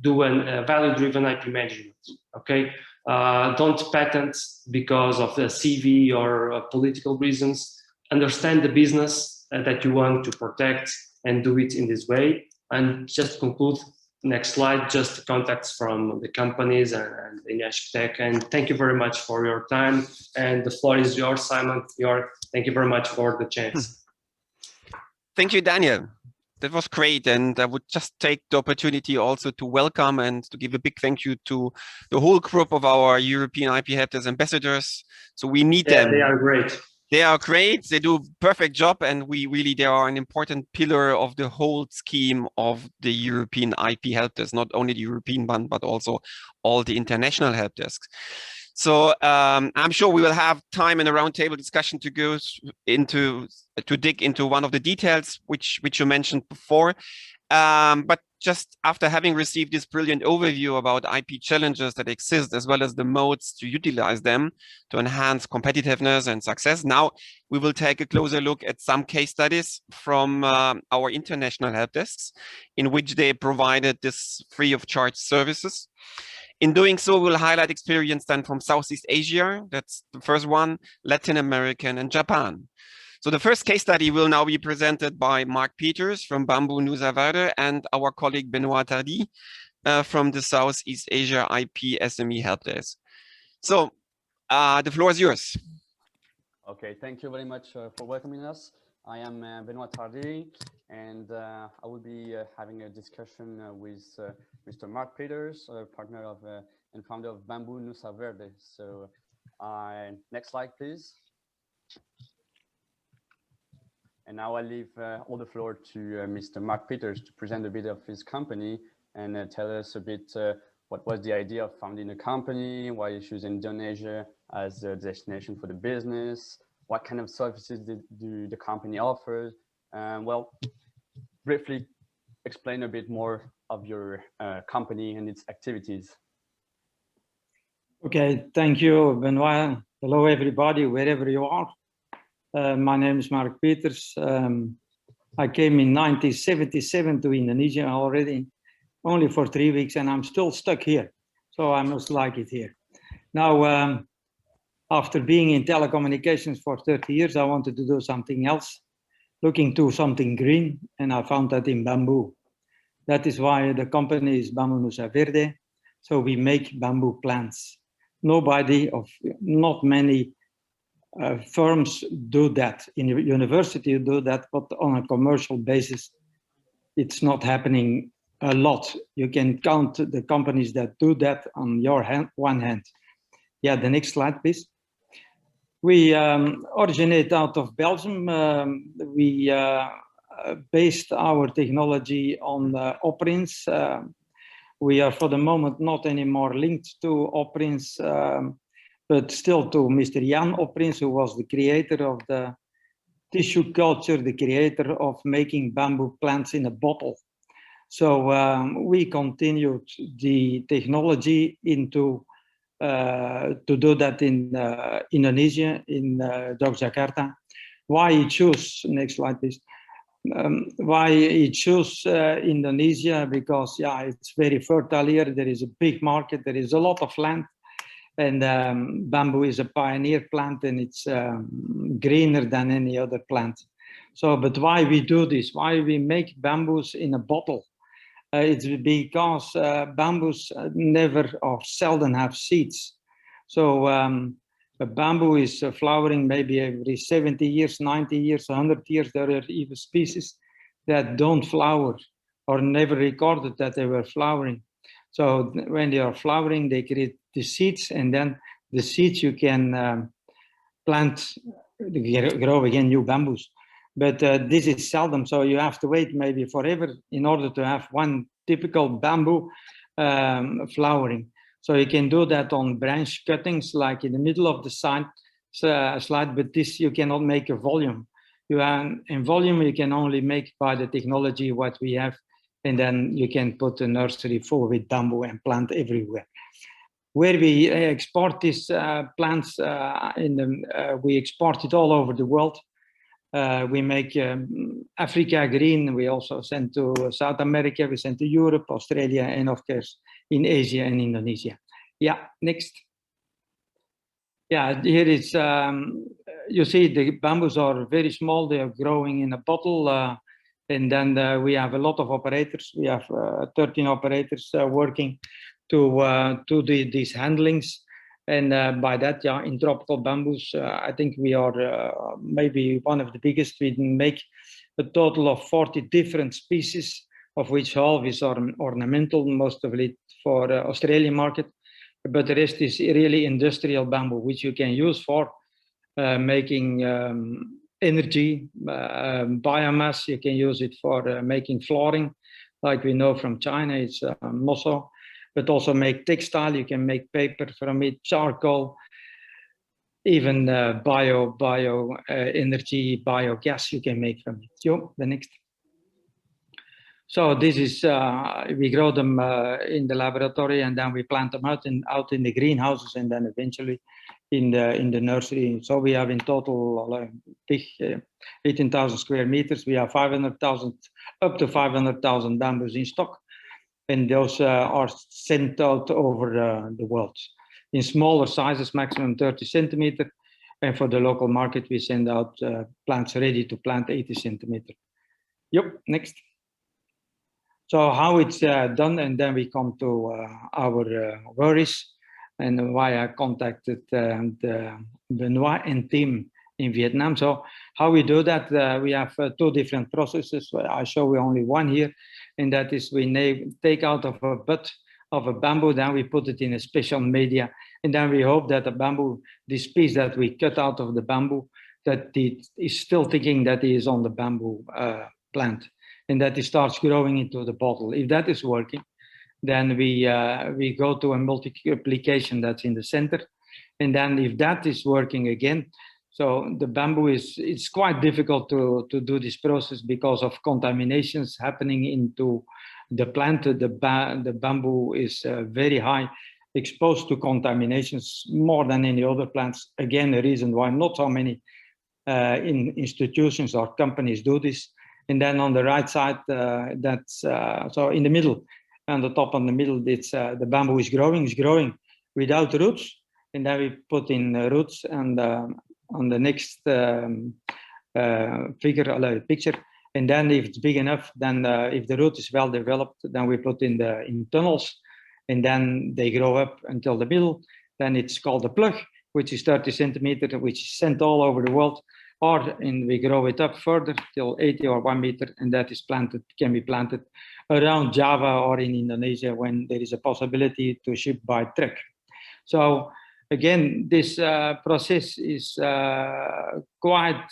do a value-driven IP management. Okay. Don't patent because of the CV or political reasons. Understand the business that you want to protect and do it in this way. And just conclude, next slide, just contacts from the companies and Iep. And thank you very much for your time. And the floor is yours, Simon. Thank you very much for the chance. Thank you, Daniel. That was great, and I would just take the opportunity also to welcome and to give a big thank you to the whole group of our European IP Helpdesk ambassadors. So we need them. They are great. They are great. They do perfect job, and they are an important pillar of the whole scheme of the European IP help desk, not only the European one, but also all the international help desks. So I'm sure we will have time in a roundtable discussion to go to dig into one of the details which you mentioned before. But just after having received this brilliant overview about IP challenges that exist, as well as the modes to utilize them to enhance competitiveness and success, now we will take a closer look at some case studies from our international help desks, in which they provided this free of charge services. In doing so, we'll highlight experience then from Southeast Asia, that's the first one, Latin American, and Japan. So the first case study will now be presented by Mark Peters from Bamboo Nusa Verde and our colleague Benoit Tardy from the Southeast Asia IP SME Helpdesk. So the floor is yours. Okay, thank you very much for welcoming us. I am Benoit Tardy, and I will be having a discussion with Mr. Mark Peters, partner of and founder of Bamboo Nusa Verde. So next slide, please. And now I leave all the floor to Mr. Mark Peters to present a bit of his company and tell us a bit what was the idea of founding a company, why you choose Indonesia as a destination for the business, what kind of services do the company offer. Well, briefly explain a bit more of your company and its activities. Okay, thank you, Benoit. Hello, everybody, wherever you are. My name is Mark Peters. I came in 1977 to Indonesia already, only for 3 weeks, and I'm still stuck here. So I must like it here. Now, after being in telecommunications for 30 years, I wanted to do something else, looking to something green, and I found that in bamboo. That is why the company is Bamboo Nusa Verde. So we make bamboo plants. Not many firms do that. In university, you do that, but on a commercial basis, it's not happening a lot. You can count the companies that do that on your one hand. Yeah, the next slide, please. We originate out of Belgium. We based our technology on Oprins. We are for the moment not anymore linked to Oprins, but still to Mr. Jan Oprins, who was the creator of the tissue culture, the creator of making bamboo plants in a bottle. So we continued the technology into to do that in Indonesia, in Yogyakarta. Why he chose, next slide please. Why he chose Indonesia? Because yeah, it's very fertile here. There is a big market. There is a lot of land, and bamboo is a pioneer plant, and it's greener than any other plant. So, but why we do this? Why we make bamboos in a bottle? It's because bamboos never or seldom have seeds. So a bamboo is flowering maybe every 70 years, 90 years, 100 years. There are even species that don't flower or never recorded that they were flowering. So when they are flowering, they create the seeds, and then the seeds you can plant, grow again new bamboos. But this is seldom, so you have to wait maybe forever in order to have one typical bamboo flowering. So you can do that on branch cuttings, like in the middle of the slide, but this you cannot make a volume. In volume, you can only make by the technology what we have, and then you can put a nursery full with bamboo and plant everywhere. Where we export these plants, we export it all over the world. We make Africa green. We also send to South America. We send to Europe, Australia, and of course in Asia and Indonesia. Yeah, next. Yeah, here is, you see the bamboos are very small. They are growing in a bottle. And then we have a lot of operators. We have 13 operators working to do these handlings. And by that, yeah, in tropical bamboos, I think we are maybe one of the biggest. We make a total of 40 different species, of which half is ornamental, most of it for the Australian market. But the rest is really industrial bamboo, which you can use for making energy, biomass. You can use it for making flooring, like we know from China, it's mosso, but also make textile. You can make paper from it, charcoal, even bio energy, biogas you can make from it. Yo, the next. So this is, we grow them in the laboratory, and then we plant them out in the greenhouses, and then eventually in the nursery. So we have in total big 18,000 square meters. We have 500,000, up to 500,000 bamboos in stock, and those are sent out over the world in smaller sizes, maximum 30 centimeter. And for the local market, we send out plants ready to plant 80 centimeter. Yep, next. So how it's done, and then we come to our worries and why I contacted Benoit and team in Vietnam. So how we do that, we have two different processes. I show you only one here, and that is we take out of a bud of a bamboo, then we put it in a special media, and then we hope that the bamboo, this piece that we cut out of the bamboo, that it is still thinking that it is on the bamboo plant, and that it starts growing into the bottle. If that is working, then we go to a multiplication that's in the center, and then if that is working again, so the bamboo it's quite difficult to do this process because of contaminations happening into the plant. The bamboo is very high exposed to contaminations, more than any other plants. Again, the reason why not so many institutions or companies do this. And then on the right side, that's so in the middle, and the top on the middle, it's the bamboo is growing without roots, and then we put in roots. And on the next picture, and then if it's big enough, then if the root is well developed, then we put in tunnels, and then they grow up until the middle. Then it's called a plug, which is 30 centimeter, which is sent all over the world. And we grow it up further till 80 or 1 meter, and that is can be planted around Java or in Indonesia when there is a possibility to ship by truck. So again, this process is quite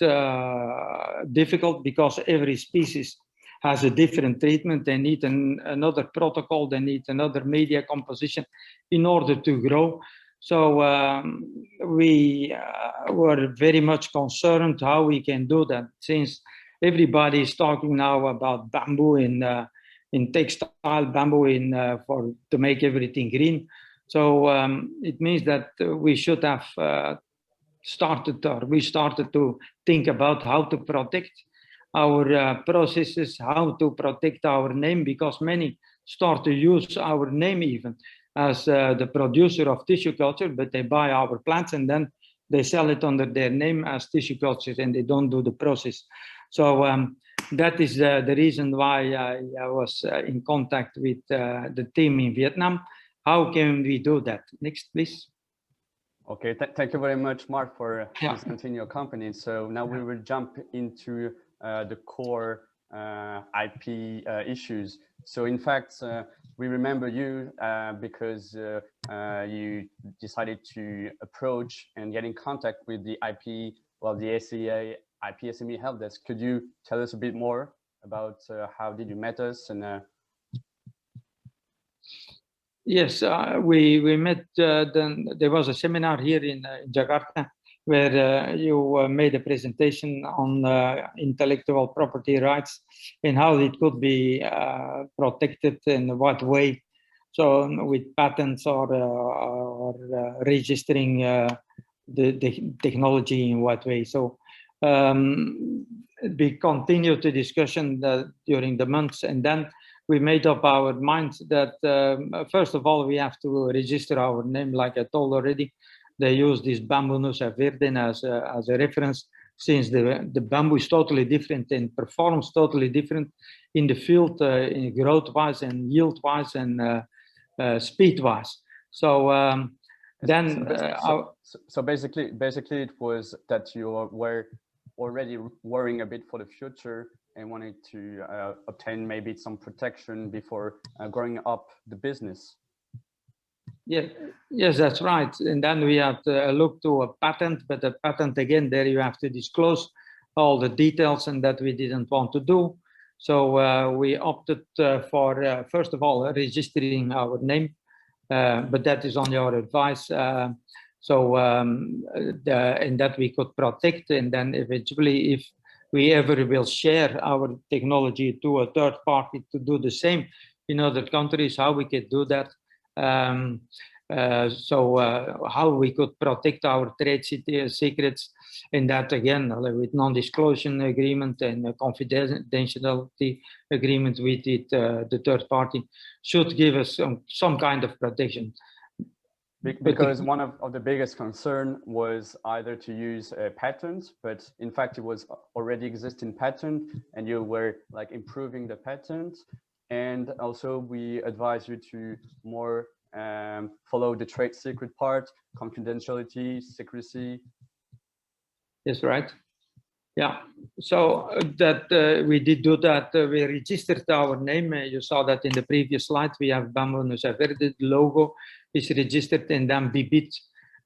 difficult because every species has a different treatment. They need another protocol, they need another media composition in order to grow. So we were very much concerned how we can do that, since everybody is talking now about bamboo in textile, bamboo to make everything green. So it means that we should have started to think about how to protect our processes, how to protect our name, because many start to use our name even as the producer of tissue culture, but they buy our plants and then they sell it under their name as tissue culture, and they don't do the process. So that is the reason why I was in contact with the team in Vietnam. How can we do that? Next, please. Okay, thank you very much, Mark, for presenting your company. So now we will jump into the core IP issues. So in fact, we remember you because you decided to approach and get in contact with the IP, well, the SEA IP SME Helpdesk. Could you tell us a bit more about how did you met us? And yes, we met. Then there was a seminar here in Jakarta where you made a presentation on intellectual property rights and how it could be protected in what way. So with patents or registering the technology in what way. So we continued the discussion during the months, and then we made up our minds that first of all, we have to register our name, like I told already. They use this bamboo nusa verde as a reference, since the bamboo is totally different and performs totally different in the field, in growth-wise and yield-wise and speed-wise. So so basically it was that you were already worrying a bit for the future and wanted to obtain maybe some protection before growing up the business. Yeah, yes, that's right. And then we have to look to a patent, but the patent, again, there you have to disclose all the details, and that we didn't want to do. So we opted for, first of all, registering our name, but that is on your advice. And that we could protect, and then eventually, if we ever will share our technology to a third party to do the same in other countries, how we could do that. How we could protect our trade secrets, and that again with non-disclosure agreement and a confidentiality agreement with it, the third party should give us some kind of protection. Because one of the biggest concern was either to use a patent, but in fact it was already existing patent, and you were like improving the patent. And also we advise you to more follow the trade secret part, confidentiality, secrecy. That's right. Yeah, so that we did do that. We registered our name. You saw that in the previous slide. We have Bamboo Nusa Verde logo is registered, and then BBIT,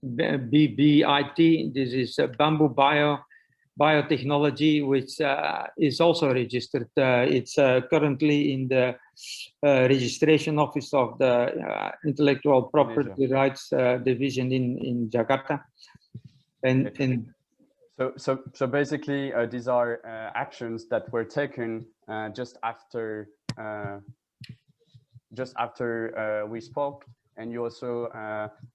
BBIT. This is Bamboo Biotechnology, which is also registered. It's currently in the registration office of the Intellectual Property Rights Division in Jakarta. And So basically, these are actions that were taken just after we spoke, and you also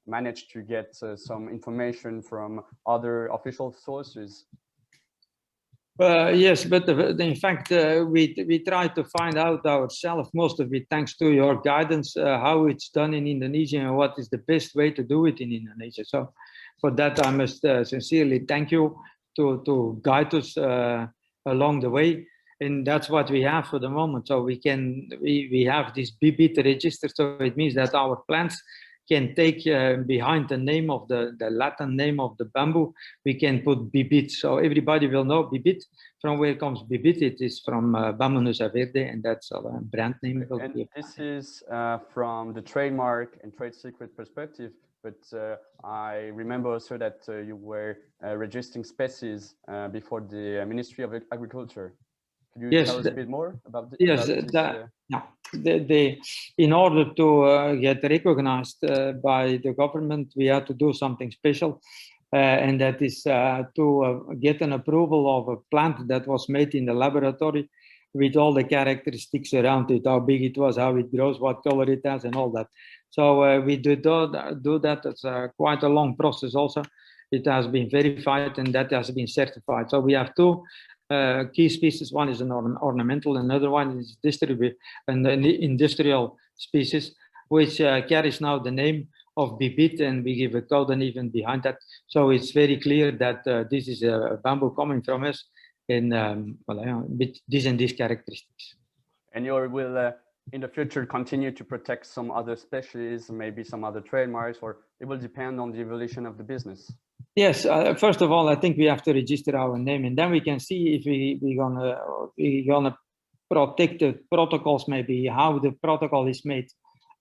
managed to get some information from other official sources. Yes, but in fact, we tried to find out ourselves, most of it thanks to your guidance, how it's done in Indonesia and what is the best way to do it in Indonesia. So for that, I must sincerely thank you to guide us along the way. And that's what we have for the moment. So we have this BBIT register. So it means that our plants can take behind the name of the Latin name of the bamboo, we can put BBIT. So everybody will know BBIT. From where comes BBIT? It is from Bamboo Nusa Verde, and that's a brand name. And this is from the trademark and trade secret perspective. But I remember also that you were registering species before the Ministry of Agriculture. Could you tell us a bit more about this? Yes, in order to get recognized by the government, we had to do something special. And that is to get an approval of a plant that was made in the laboratory with all the characteristics around it, how big it was, how it grows, what color it has, and all that. So we do that. It's quite a long process also. It has been verified and that has been certified. So we have two key species. One is an ornamental, another one is an industrial species, which carries now the name of BBIT, and we give a code and even behind that. So it's very clear that this is a bamboo coming from us in with these and these characteristics. And you will in the future continue to protect some other species, maybe some other trademarks, or it will depend on the evolution of the business? Yes, first of all, I think we have to register our name, and then we can see if we're gonna protect the protocols, maybe how the protocol is made,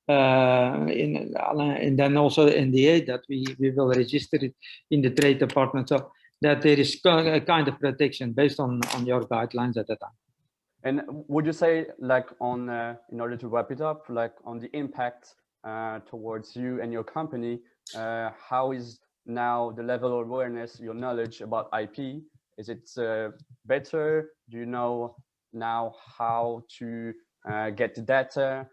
and then also NDA that we will register it in the trade department, so that there is a kind of protection based on your guidelines at the time. And would you say, like on in order to wrap it up, like on the impact towards you and your company, how is now the level of awareness, your knowledge about IP? Is it better? Do you know now how to get the data,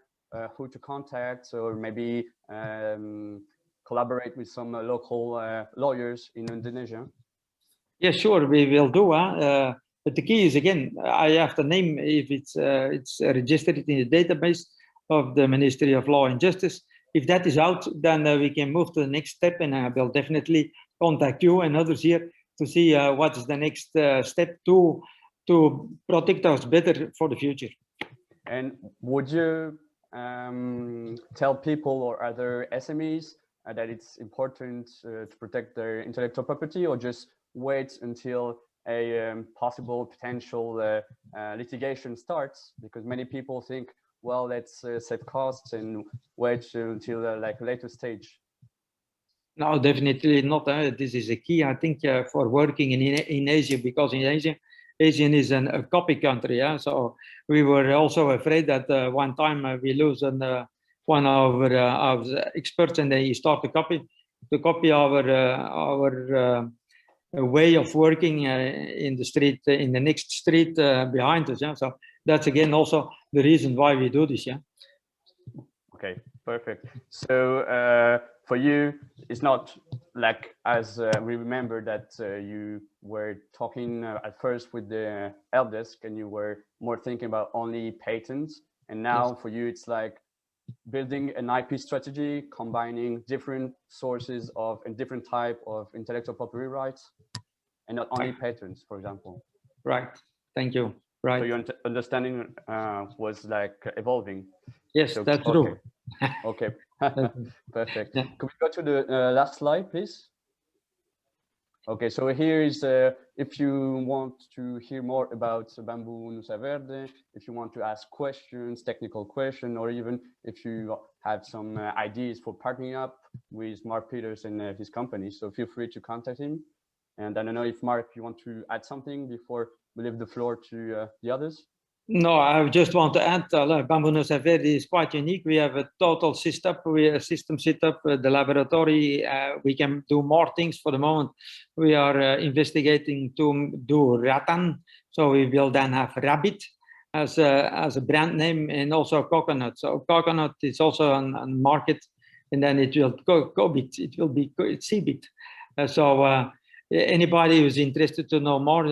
who to contact, or maybe collaborate with some local lawyers in Indonesia? Yeah, sure, we will do. But the key is, again, I have the name, if it's registered in the database of the Ministry of Law and Justice. If that is out, then we can move to the next step, and I will definitely contact you and others here to see what is the next step to protect us better for the future. And would you tell people or other SMEs that it's important to protect their intellectual property, or just wait until a possible potential litigation starts, because many people think, well, let's save costs and wait until like later stage. No, definitely not. This is a key, I think, for working in Asia, because in Asia is a copy country. Yeah? So we were also afraid that one time we lose one of our experts, and they start to copy our way of working in the street, in the next street behind us. Yeah? So that's again also the reason why we do this. Yeah. Okay, perfect. So for you, it's not like, as we remember that you were talking at first with the help desk and you were more thinking about only patents. And now for you, it's like building an IP strategy, combining different sources of and different type of intellectual property rights, and not only patents, for example. Right. Thank you. Right. So your understanding was like evolving. Yes, so, that's okay. true. Okay, perfect. Yeah. Could we go to the last slide, please? Okay, so here is, if you want to hear more about Bamboo Nusa Verde, if you want to ask questions, technical question, or even if you have some ideas for partnering up with Mark Peters and his company, so feel free to contact him. And I don't know if Mark, you want to add something before we leave the floor to the others? No, I just want to add, Bamboo Nusa Verde is quite unique. We have a total system set up, the laboratory. We can do more things for the moment. We are investigating to do rattan. So we will then have rabbit as a brand name, and also coconut. So coconut is also on market, and then it will cobit. It will be seabit. Anybody who's interested to know more,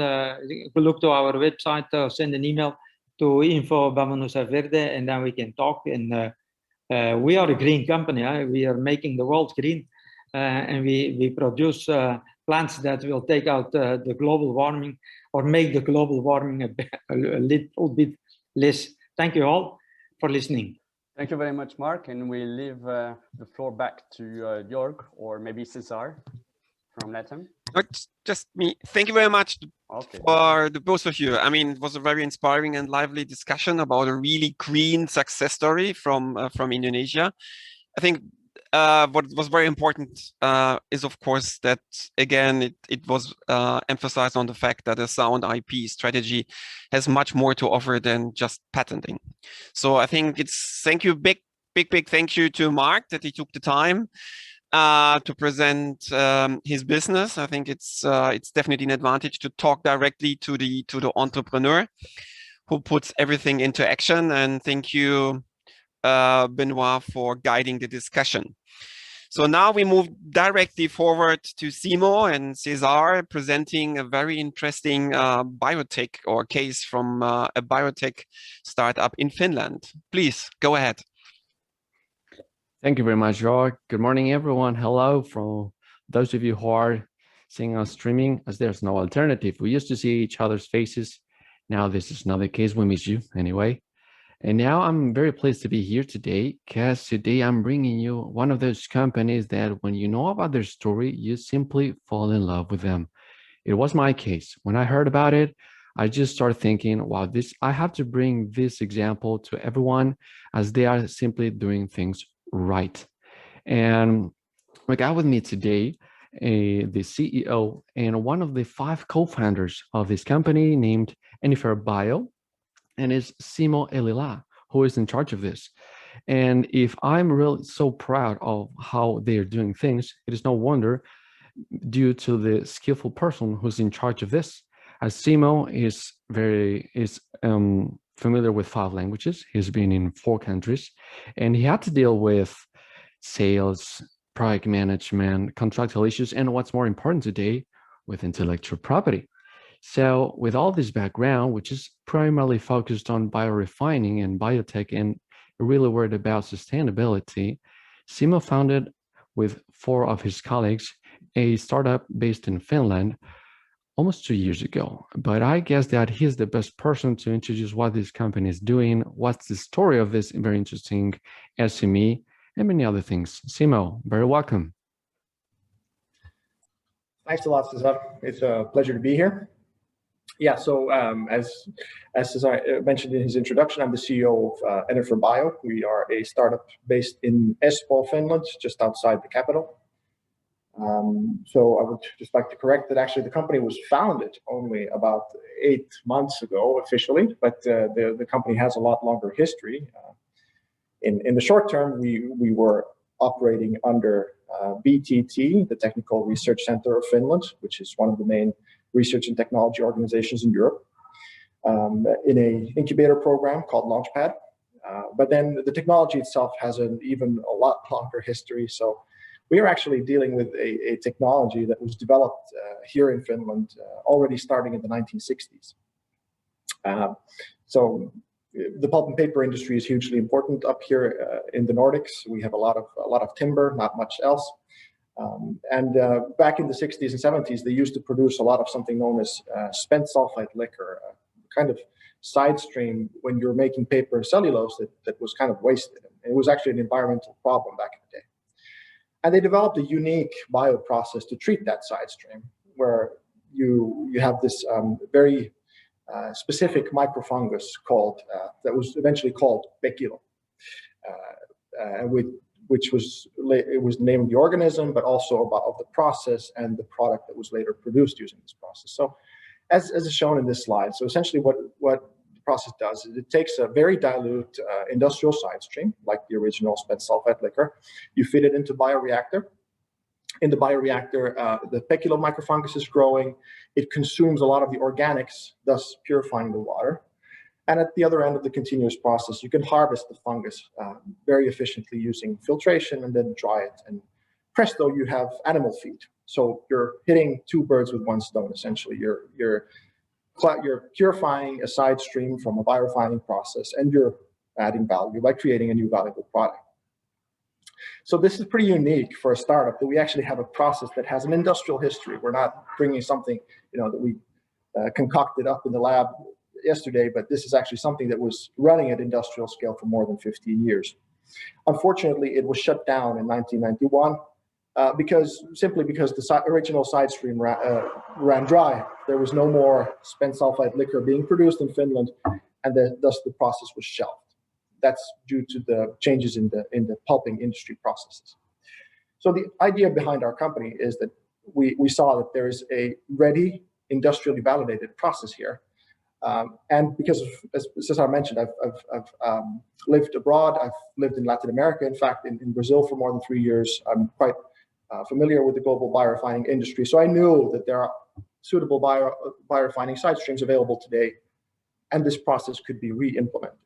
look to our website or send an email to info Bamboo Nusa Verde, and then we can talk. And we are a green company. We are making the world green, and we produce plants that will take out the global warming, or make the global warming a little bit less. Thank you all for listening. Thank you very much, Mark. And we leave the floor back to Jörg, or maybe Cesar from Latin. Just me. Thank you very much Okay. for the both of you. I mean, it was a very inspiring and lively discussion about a really green success story from Indonesia. I think what was very important is, of course, that again it was emphasized on the fact that a sound IP strategy has much more to offer than just patenting. So I think it's big thank you to Mark that he took the time to present his business. I think it's definitely an advantage to talk directly to the entrepreneur who puts everything into action. And thank you, Benoit, for guiding the discussion. So now we move directly forward to Simo and Cesar presenting a very interesting biotech or case from a biotech startup in Finland. Please go ahead. Thank you very much, Jörg. Good morning, everyone. Hello from those of you who are seeing us streaming, as there's no alternative. We used to see each other's faces. Now this is not the case. We miss you anyway. And now I'm very pleased to be here today, because today I'm bringing you one of those companies that when you know about their story, you simply fall in love with them. It was my case. When I heard about it, I just started thinking, wow, I have to bring this example to everyone, as they are simply doing things right. And we got with me today the CEO and one of the 5 co-founders of this company named Antitrust Bio, and is Simo Elila, who is in charge of this. And if I'm really so proud of how they are doing things, it is no wonder due to the skillful person who's in charge of this. As Simo is familiar with 5 languages. He's been in 4 countries, and he had to deal with sales, product management, contractual issues, and what's more important today, with intellectual property. So with all this background, which is primarily focused on biorefining and biotech and really worried about sustainability, Simo founded with 4 of his colleagues a startup based in Finland almost 2 years ago. But I guess that he's the best person to introduce what this company is doing, what's the story of this very interesting SME, and many other things. Simo, very welcome. Thanks a lot, Cesar. It's a pleasure to be here. Yeah, so as Cesar mentioned in his introduction, I'm the CEO of Eniffer Bio. We are a startup based in Espoo, Finland, just outside the capital. So I would just like to correct that actually the company was founded only about 8 months ago officially, but the company has a lot longer history. In the short term, we were operating under BTT, the Technical Research Center of Finland, which is one of the main research and technology organizations in Europe, in an incubator program called Launchpad. But then the technology itself has even a lot longer history. So we are actually dealing with a technology that was developed here in Finland already starting in the 1960s. So the pulp and paper industry is hugely important up here in the Nordics. We have a lot of timber, not much else. Back in the 60s and 70s, they used to produce a lot of something known as spent sulfite liquor, kind of side stream when you're making paper and cellulose that was kind of wasted. And it was actually an environmental problem back in the day. And they developed a unique bioprocess to treat that side stream, where you have this very specific microfungus called that was eventually called Pekilo, which was the name of the organism, but also of the process and the product that was later produced using this process. So, as is shown in this slide, so essentially what the process does is it takes a very dilute industrial side stream, like the original spent sulfite liquor, you feed it into a bioreactor. In the bioreactor, the Pekilo microfungus is growing. It consumes a lot of the organics, thus purifying the water. And at the other end of the continuous process, you can harvest the fungus very efficiently using filtration and then dry it. And presto, you have animal feed. So you're hitting two birds with one stone, essentially. You're purifying a side stream from a biorefining process, and you're adding value by creating a new valuable product. So this is pretty unique for a startup that we actually have a process that has an industrial history. We're not bringing something, that we concocted up in the lab yesterday, but this is actually something that was running at industrial scale for more than 15 years. Unfortunately, it was shut down in 1991 simply because the original side stream ran dry. There was no more spent sulfite liquor being produced in Finland, and thus the process was shelved. That's due to the changes in the pulping industry processes. So the idea behind our company is that we saw that there is a ready, industrially validated process here. And because, as Cesar mentioned, I've lived abroad. I've lived in Latin America, in fact, in Brazil for more than 3 years. I'm quite familiar with the global biorefining industry. So I knew that there are suitable biorefining side streams available today, and this process could be re-implemented.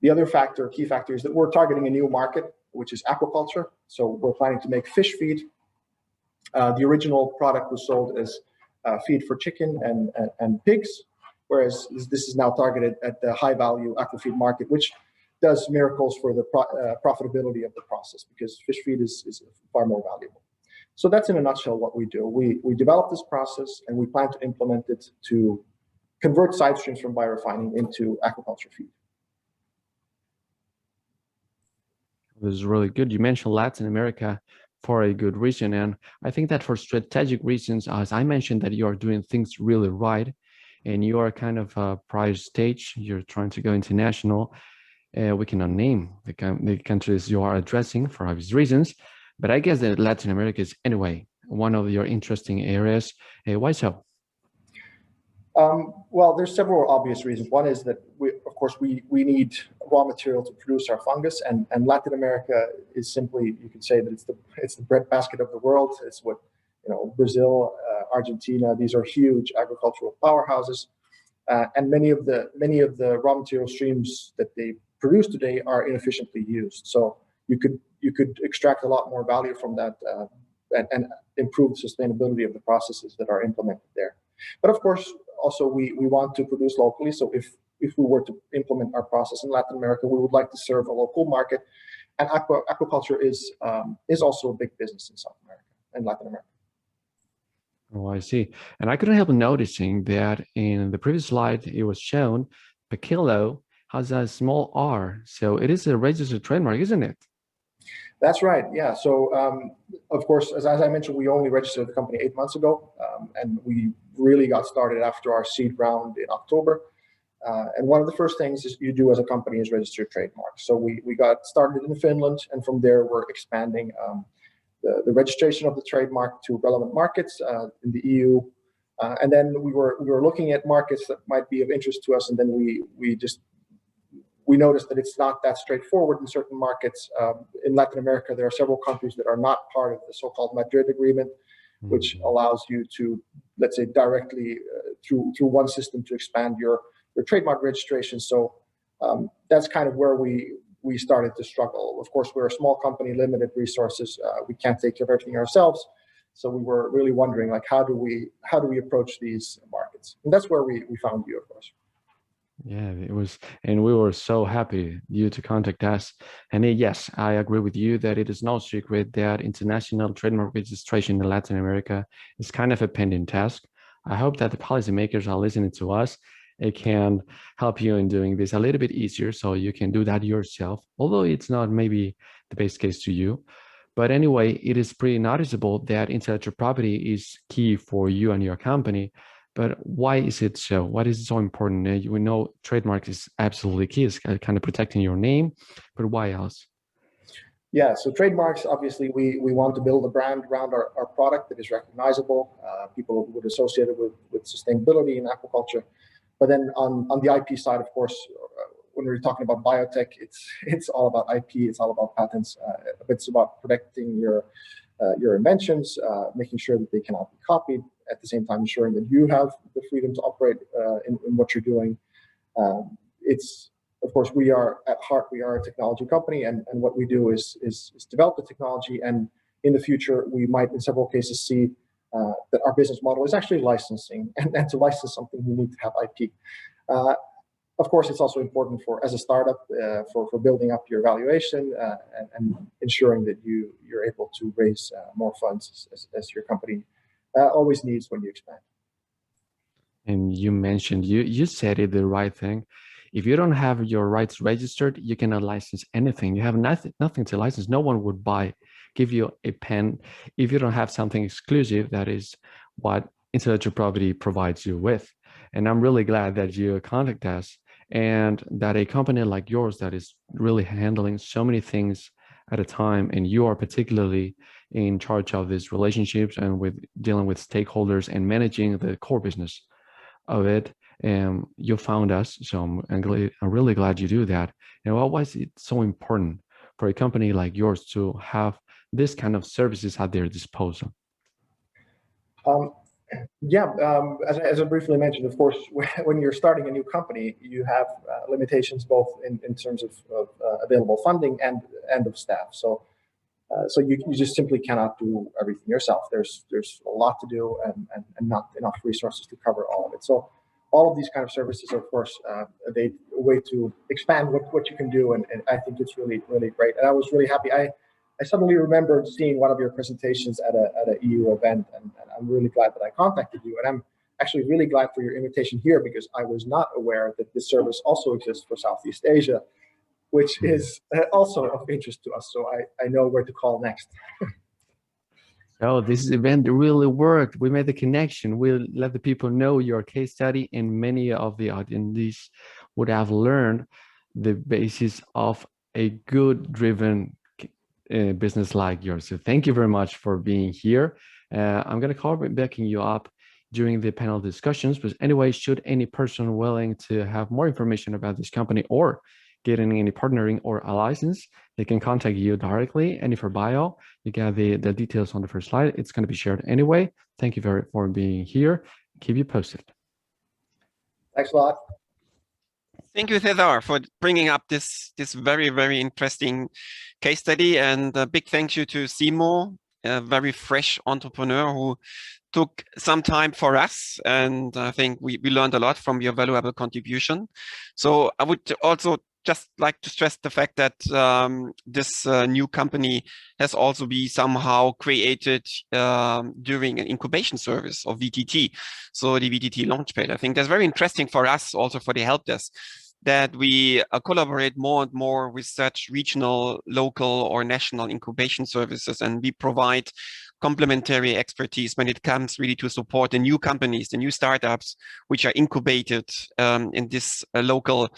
The other key factor, is that we're targeting a new market, which is aquaculture. So we're planning to make fish feed. The original product was sold as feed for chicken and pigs, whereas this is now targeted at the high-value aquafeed market, which does miracles for the profitability of the process, because fish feed is far more valuable. So that's in a nutshell what we do. We develop this process, and we plan to implement it to convert side streams from biorefining into aquaculture feed. This is really good. You mentioned Latin America for a good reason. And I think that for strategic reasons, as I mentioned, that you are doing things really right, and you are kind of a prior stage, you're trying to go international. We cannot name the countries you are addressing for obvious reasons, but I guess that Latin America is anyway one of your interesting areas. Why so? Well, there's several obvious reasons. One is that we need raw material to produce our fungus, and Latin America is simply, you could say that it's the breadbasket of the world. It's what, Brazil, Argentina, these are huge agricultural powerhouses, and many of the raw material streams that they produce today are inefficiently used. So you could extract a lot more value from that and improve the sustainability of the processes that are implemented there. But of course, also we want to produce locally. So if we were to implement our process in Latin America, we would like to serve a local market, and aquaculture is also a big business in South America and Latin America. Oh, I see. And I couldn't help noticing that in the previous slide, it was shown Pekilo has a small r. So it is a registered trademark, isn't it? That's right. Yeah. So, of course, as I mentioned, we only registered the company 8 months ago, and we really got started after our seed round in October. And one of the first things is you do as a company is register trademarks. So we got started in Finland, and from there we're expanding the registration of the trademark to relevant markets in the EU. And then we were looking at markets that might be of interest to us, and then we noticed that it's not that straightforward in certain markets. In Latin America, there are several countries that are not part of the so-called Madrid Agreement, which allows you to, let's say, directly through one system to expand your trademark registration. So that's kind of where we started to struggle. Of course, we're a small company, limited resources. We can't take care of everything ourselves. So we were really wondering, like, how do we approach these markets? And that's where we found you, of course. Yeah, it was, and we were so happy you to contact us. And yes, I agree with you that it is no secret that international trademark registration in Latin America is kind of a pending task. I hope that the policymakers are listening to us. It can help you in doing this a little bit easier, so you can do that yourself, although it's not maybe the best case to you. But anyway, it is pretty noticeable that intellectual property is key for you and your company. But why is it so? What is so important? We know trademark is absolutely key. It's kind of protecting your name, but why else? Yeah, so trademarks, obviously, we want to build a brand around our product that is recognizable. People would associate it with sustainability in aquaculture. But then on the IP side, of course, when we're talking about biotech, it's all about IP. It's all about patents. It's about protecting your inventions, making sure that they cannot be copied. At the same time, ensuring that you have the freedom to operate in what you're doing. It's, of course, we are at heart, we are a technology company, and what we do is develop the technology. And in the future, we might, in several cases, see that our business model is actually licensing, and to license something, you need to have IP. Of course, it's also important as a startup, for building up your valuation and ensuring that you're able to raise more funds as your company always needs when you expand. And you mentioned, you said it the right thing. If you don't have your rights registered, you cannot license anything. You have nothing to license. No one would give you a pen if you don't have something exclusive. That is what intellectual property provides you with. And I'm really glad that you contact us, and that a company like yours that is really handling so many things at a time, and you are particularly in charge of these relationships and with dealing with stakeholders and managing the core business of it. And you found us, so I'm really glad you do that. And why was it so important for a company like yours to have this kind of services at their disposal? As I briefly mentioned, of course, when you're starting a new company, you have limitations both in terms of available funding and of staff. So you just simply cannot do everything yourself. There's a lot to do and not enough resources to cover all of it. So all of these kind of services are, of course, a way to expand what you can do, and I think it's really, really great. And I was really happy. I suddenly remembered seeing one of your presentations at a EU event, and I'm really glad that I contacted you. And I'm actually really glad for your invitation here, because I was not aware that this service also exists for Southeast Asia, which is also of interest to us. So I know where to call next. Oh, this event really worked. We made the connection. We'll let the people know your case study, and many of the attendees would have learned the basis of a good driven business like yours. So thank you very much for being here. I'm going to call backing you up during the panel discussions. But anyway, should any person willing to have more information about this company or getting any partnering or a license, they can contact you directly. And for bio, you got the details on the first slide. It's going to be shared anyway. Thank you for being here. Keep you posted. Thanks a lot. Thank you, Cesar, for bringing up this very, very interesting case study. And a big thank you to Simo, a very fresh entrepreneur who took some time for us. And I think we learned a lot from your valuable contribution. So I would also just like to stress the fact that this new company has also been somehow created during an incubation service of VTT. So the VTT Launchpad. I think that's very interesting for us, also for the help desk, that we collaborate more and more with such regional, local, or national incubation services, and we provide complementary expertise when it comes really to support the new companies, the new startups, which are incubated in this local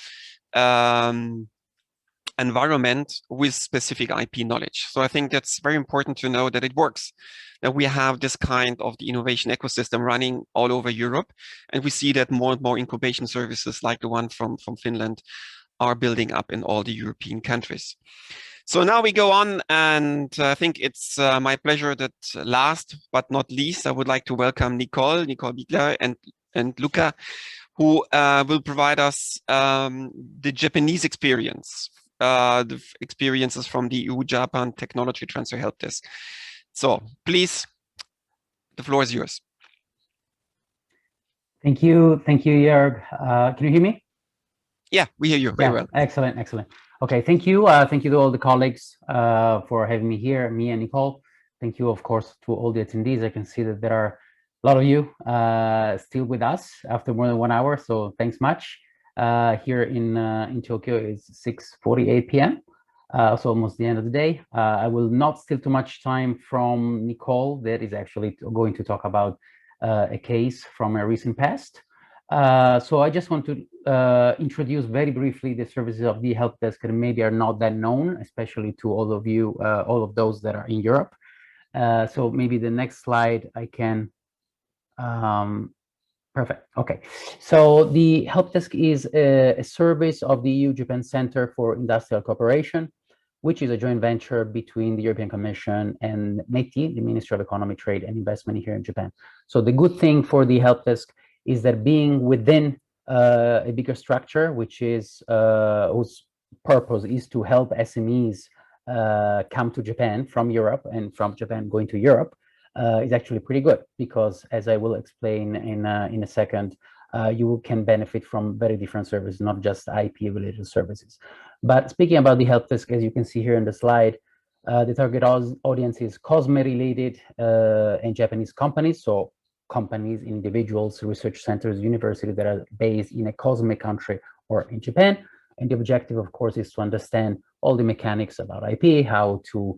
environment with specific IP knowledge. So I think that's very important to know that it works, that we have this kind of the innovation ecosystem running all over Europe. And we see that more and more incubation services like the one from Finland are building up in all the European countries. So now we go on, and I think it's my pleasure that last but not least, I would like to welcome Nicole Biegler and Luca, who will provide us the Japanese experience, the experiences from the EU-Japan Technology Transfer Help Desk. So please, the floor is yours. Thank you, Jörg. Can you hear me? Yeah, we hear you very well. Excellent, excellent. Okay, thank you. Thank you to all the colleagues for having me here, me and Nicole. Thank you, of course, to all the attendees. I can see that there are a lot of you still with us after more than 1 hour, so thanks much. Here in Tokyo, it's 6:48 p.m., so almost the end of the day. I will not steal too much time from Nicole, that is actually going to talk about a case from a recent past. So I just want to introduce very briefly the services of the help desk that maybe are not that known, especially to all of you, all of those that are in Europe. So maybe the next slide I can. Perfect. Okay. So the help desk is a service of the EU-Japan Center for Industrial Cooperation, which is a joint venture between the European Commission and METI, the Ministry of Economy, Trade and Investment here in Japan. So the good thing for the help desk is that being within a bigger structure, which is whose purpose is to help SMEs come to Japan from Europe and from Japan going to Europe, is actually pretty good, because as I will explain in a second, you can benefit from very different services, not just IP related services. But speaking about the help desk, as you can see here in the slide, the target audience is COSME related and Japanese companies. So companies, individuals, research centers, universities that are based in a COSME country or in Japan. And the objective, of course, is to understand all the mechanics about IP, how to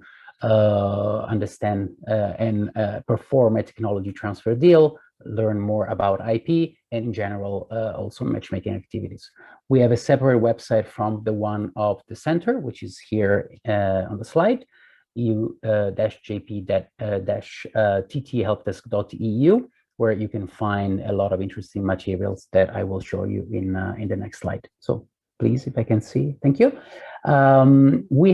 understand and perform a technology transfer deal, learn more about IP, and in general, also matchmaking activities. We have a separate website from the one of the center, which is here on the slide, eu-jp-tthelpdesk.eu, where you can find a lot of interesting materials that I will show you in the next slide. So please, if I can see, thank you. We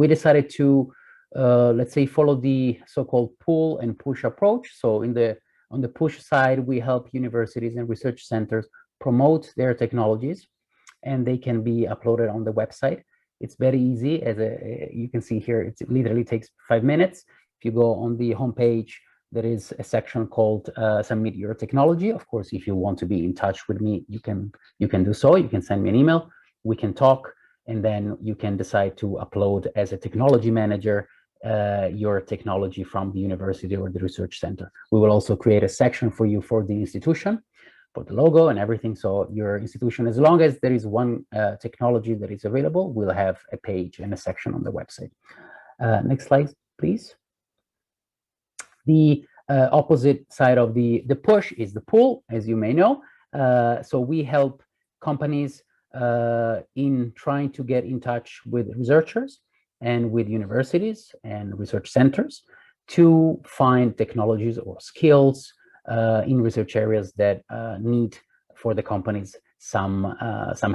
decided to, let's say, follow the so-called pull and push approach. So on the push side, we help universities and research centers promote their technologies, and they can be uploaded on the website. It's very easy, as you can see here, it literally takes 5 minutes. If you go on the homepage, there is a section called Submit Your Technology. Of course, if you want to be in touch with me, you can do so. You can send me an email, we can talk, and then you can decide to upload as a technology manager your technology from the university or the research center. We will also create a section for you for the institution, for the logo and everything. So your institution, as long as there is one technology that is available, will have a page and a section on the website. Next slide, please. The opposite side of the push is the pull, as you may know. So we help companies in trying to get in touch with researchers and with universities and research centers to find technologies or skills in research areas that need for the companies some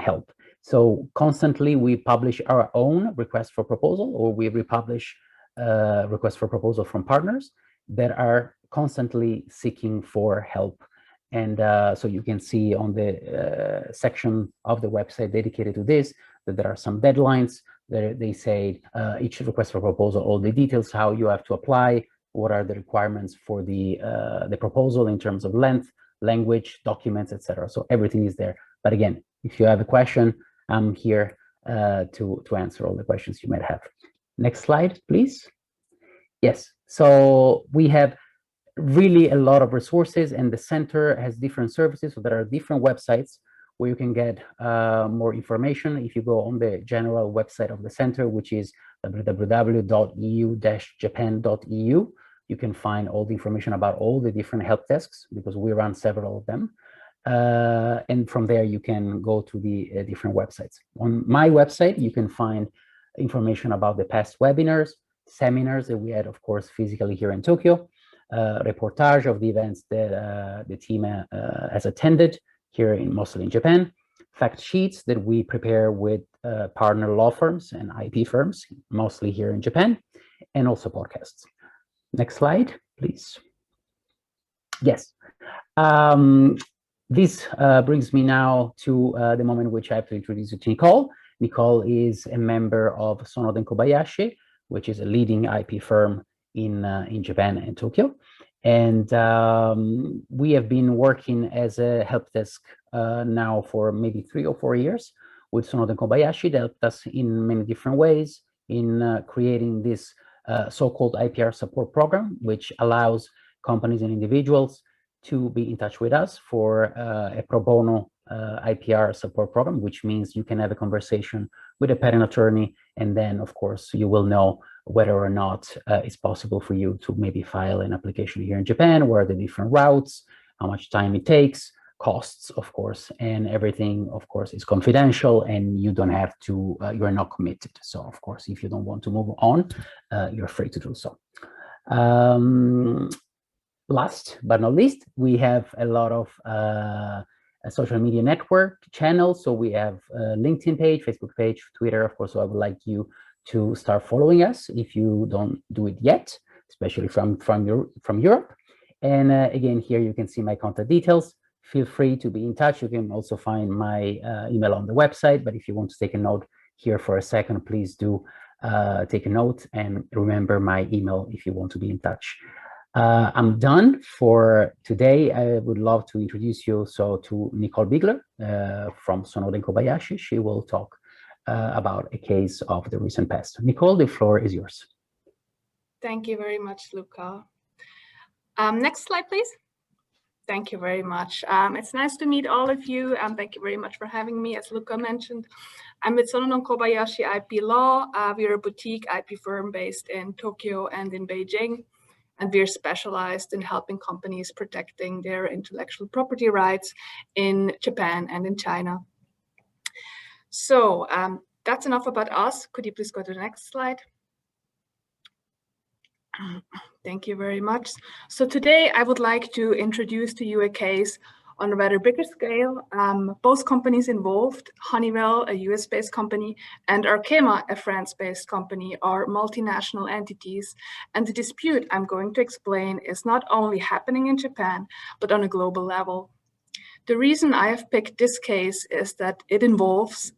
help. So constantly we publish our own request for proposal, or we republish requests for proposal from partners that are constantly seeking for help. And so you can see on the section of the website dedicated to this, that there are some deadlines. They say each request for proposal, all the details, how you have to apply, what are the requirements for the proposal in terms of length, language, documents, etc. So everything is there. But again, if you have a question, I'm here to answer all the questions you might have. Next slide, please. Yes, so we have really a lot of resources, and the center has different services. So there are different websites where you can get more information. If you go on the general website of the center, which is www.eu-japan.eu, you can find all the information about all the different help desks, because we run several of them. And from there, you can go to the different websites. On my website, you can find information about the past webinars, seminars that we had, of course, physically here in Tokyo, reportage of the events that the team has attended here mostly in Japan, fact sheets that we prepare with partner law firms and IP firms, mostly here in Japan, and also podcasts. Next slide, please. Yes. This brings me now to the moment in which I have to introduce you to Nicole. Nicole is a member of Sonoda & Kobayashi, which is a leading IP firm in Japan and Tokyo. And we have been working as a help desk now for maybe 3 or 4 years with Sonoda & Kobayashi. That helped us in many different ways in creating this so-called IPR support program, which allows companies and individuals to be in touch with us for a pro bono IPR support program, which means you can have a conversation with a patent attorney, and then, of course, you will know whether or not it's possible for you to maybe file an application here in Japan, where are the different routes, how much time it takes, costs, of course, and everything, of course, is confidential, and you don't have to, you're not committed. So, of course, if you don't want to move on, you're free to do so. Last but not least, we have a lot of a social media network channels. So we have a LinkedIn page, Facebook page, Twitter, of course. So I would like you to start following us if you don't do it yet, especially from Europe. And again, here you can see my contact details. Feel free to be in touch. You can also find my email on the website. But if you want to take a note here for a second, please do take a note and remember my email if you want to be in touch. I'm done for today. I would love to introduce you to Nicole Bigler from Sonoda & Kobayashi. She will talk about a case of the recent past. Nicole, the floor is yours. Thank you very much, Luca. Next slide, please. Thank you very much. It's nice to meet all of you, and thank you very much for having me. As Luca mentioned, I'm with Sonoda & Kobayashi IP Law. We're a boutique IP firm based in Tokyo and in Beijing. And we're specialized in helping companies protecting their intellectual property rights in Japan and in China. So that's enough about us. Could you please go to the next slide? Thank you very much. So today I would like to introduce to you a case on a rather bigger scale. Both companies involved, Honeywell, a US-based company, and Arkema, a France-based company, are multinational entities. And the dispute I'm going to explain is not only happening in Japan, but on a global level. The reason I have picked this case is that it involves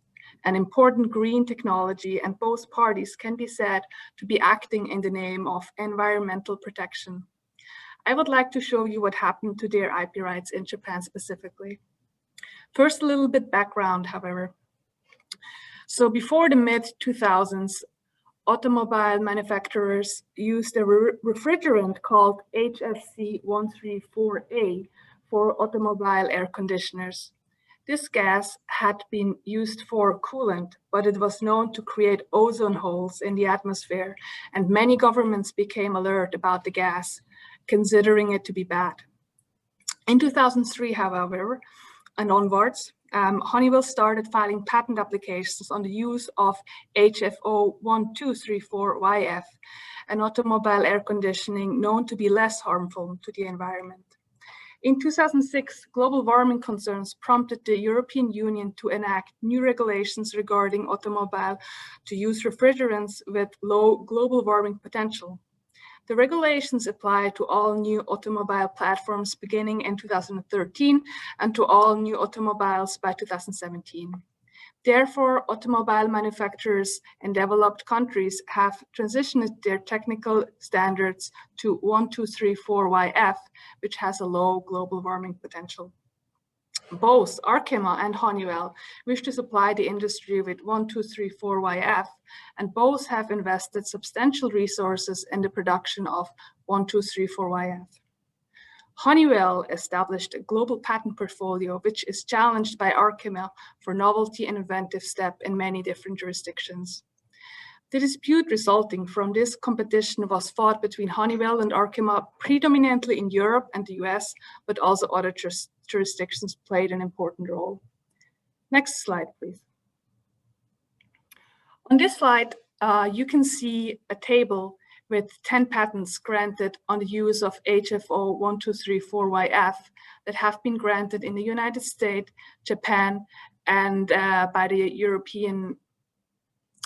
an important green technology, and both parties can be said to be acting in the name of environmental protection. I would like to show you what happened to their IP rights in Japan specifically. First, a little bit background, however. So before the mid-2000s, automobile manufacturers used a refrigerant called HFC 134A for automobile air conditioners. This gas had been used for coolant, but it was known to create ozone holes in the atmosphere, and many governments became alert about the gas, considering it to be bad. In 2003, however, and onwards, Honeywell started filing patent applications on the use of HFO 1234YF, an automobile air conditioning known to be less harmful to the environment. In 2006, global warming concerns prompted the European Union to enact new regulations regarding automobile to use refrigerants with low global warming potential. The regulations apply to all new automobile platforms beginning in 2013 and to all new automobiles by 2017. Therefore, automobile manufacturers in developed countries have transitioned their technical standards to 1234YF, which has a low global warming potential. Both Arkema and Honeywell wish to supply the industry with 1234YF, and both have invested substantial resources in the production of 1234YF. Honeywell established a global patent portfolio, which is challenged by Arkema for novelty and inventive step in many different jurisdictions. The dispute resulting from this competition was fought between Honeywell and Arkema predominantly in Europe and the US, but also other jurisdictions played an important role. Next slide, please. On this slide, you can see a table with 10 patents granted on the use of HFO 1234YF that have been granted in the United States, Japan, and by the European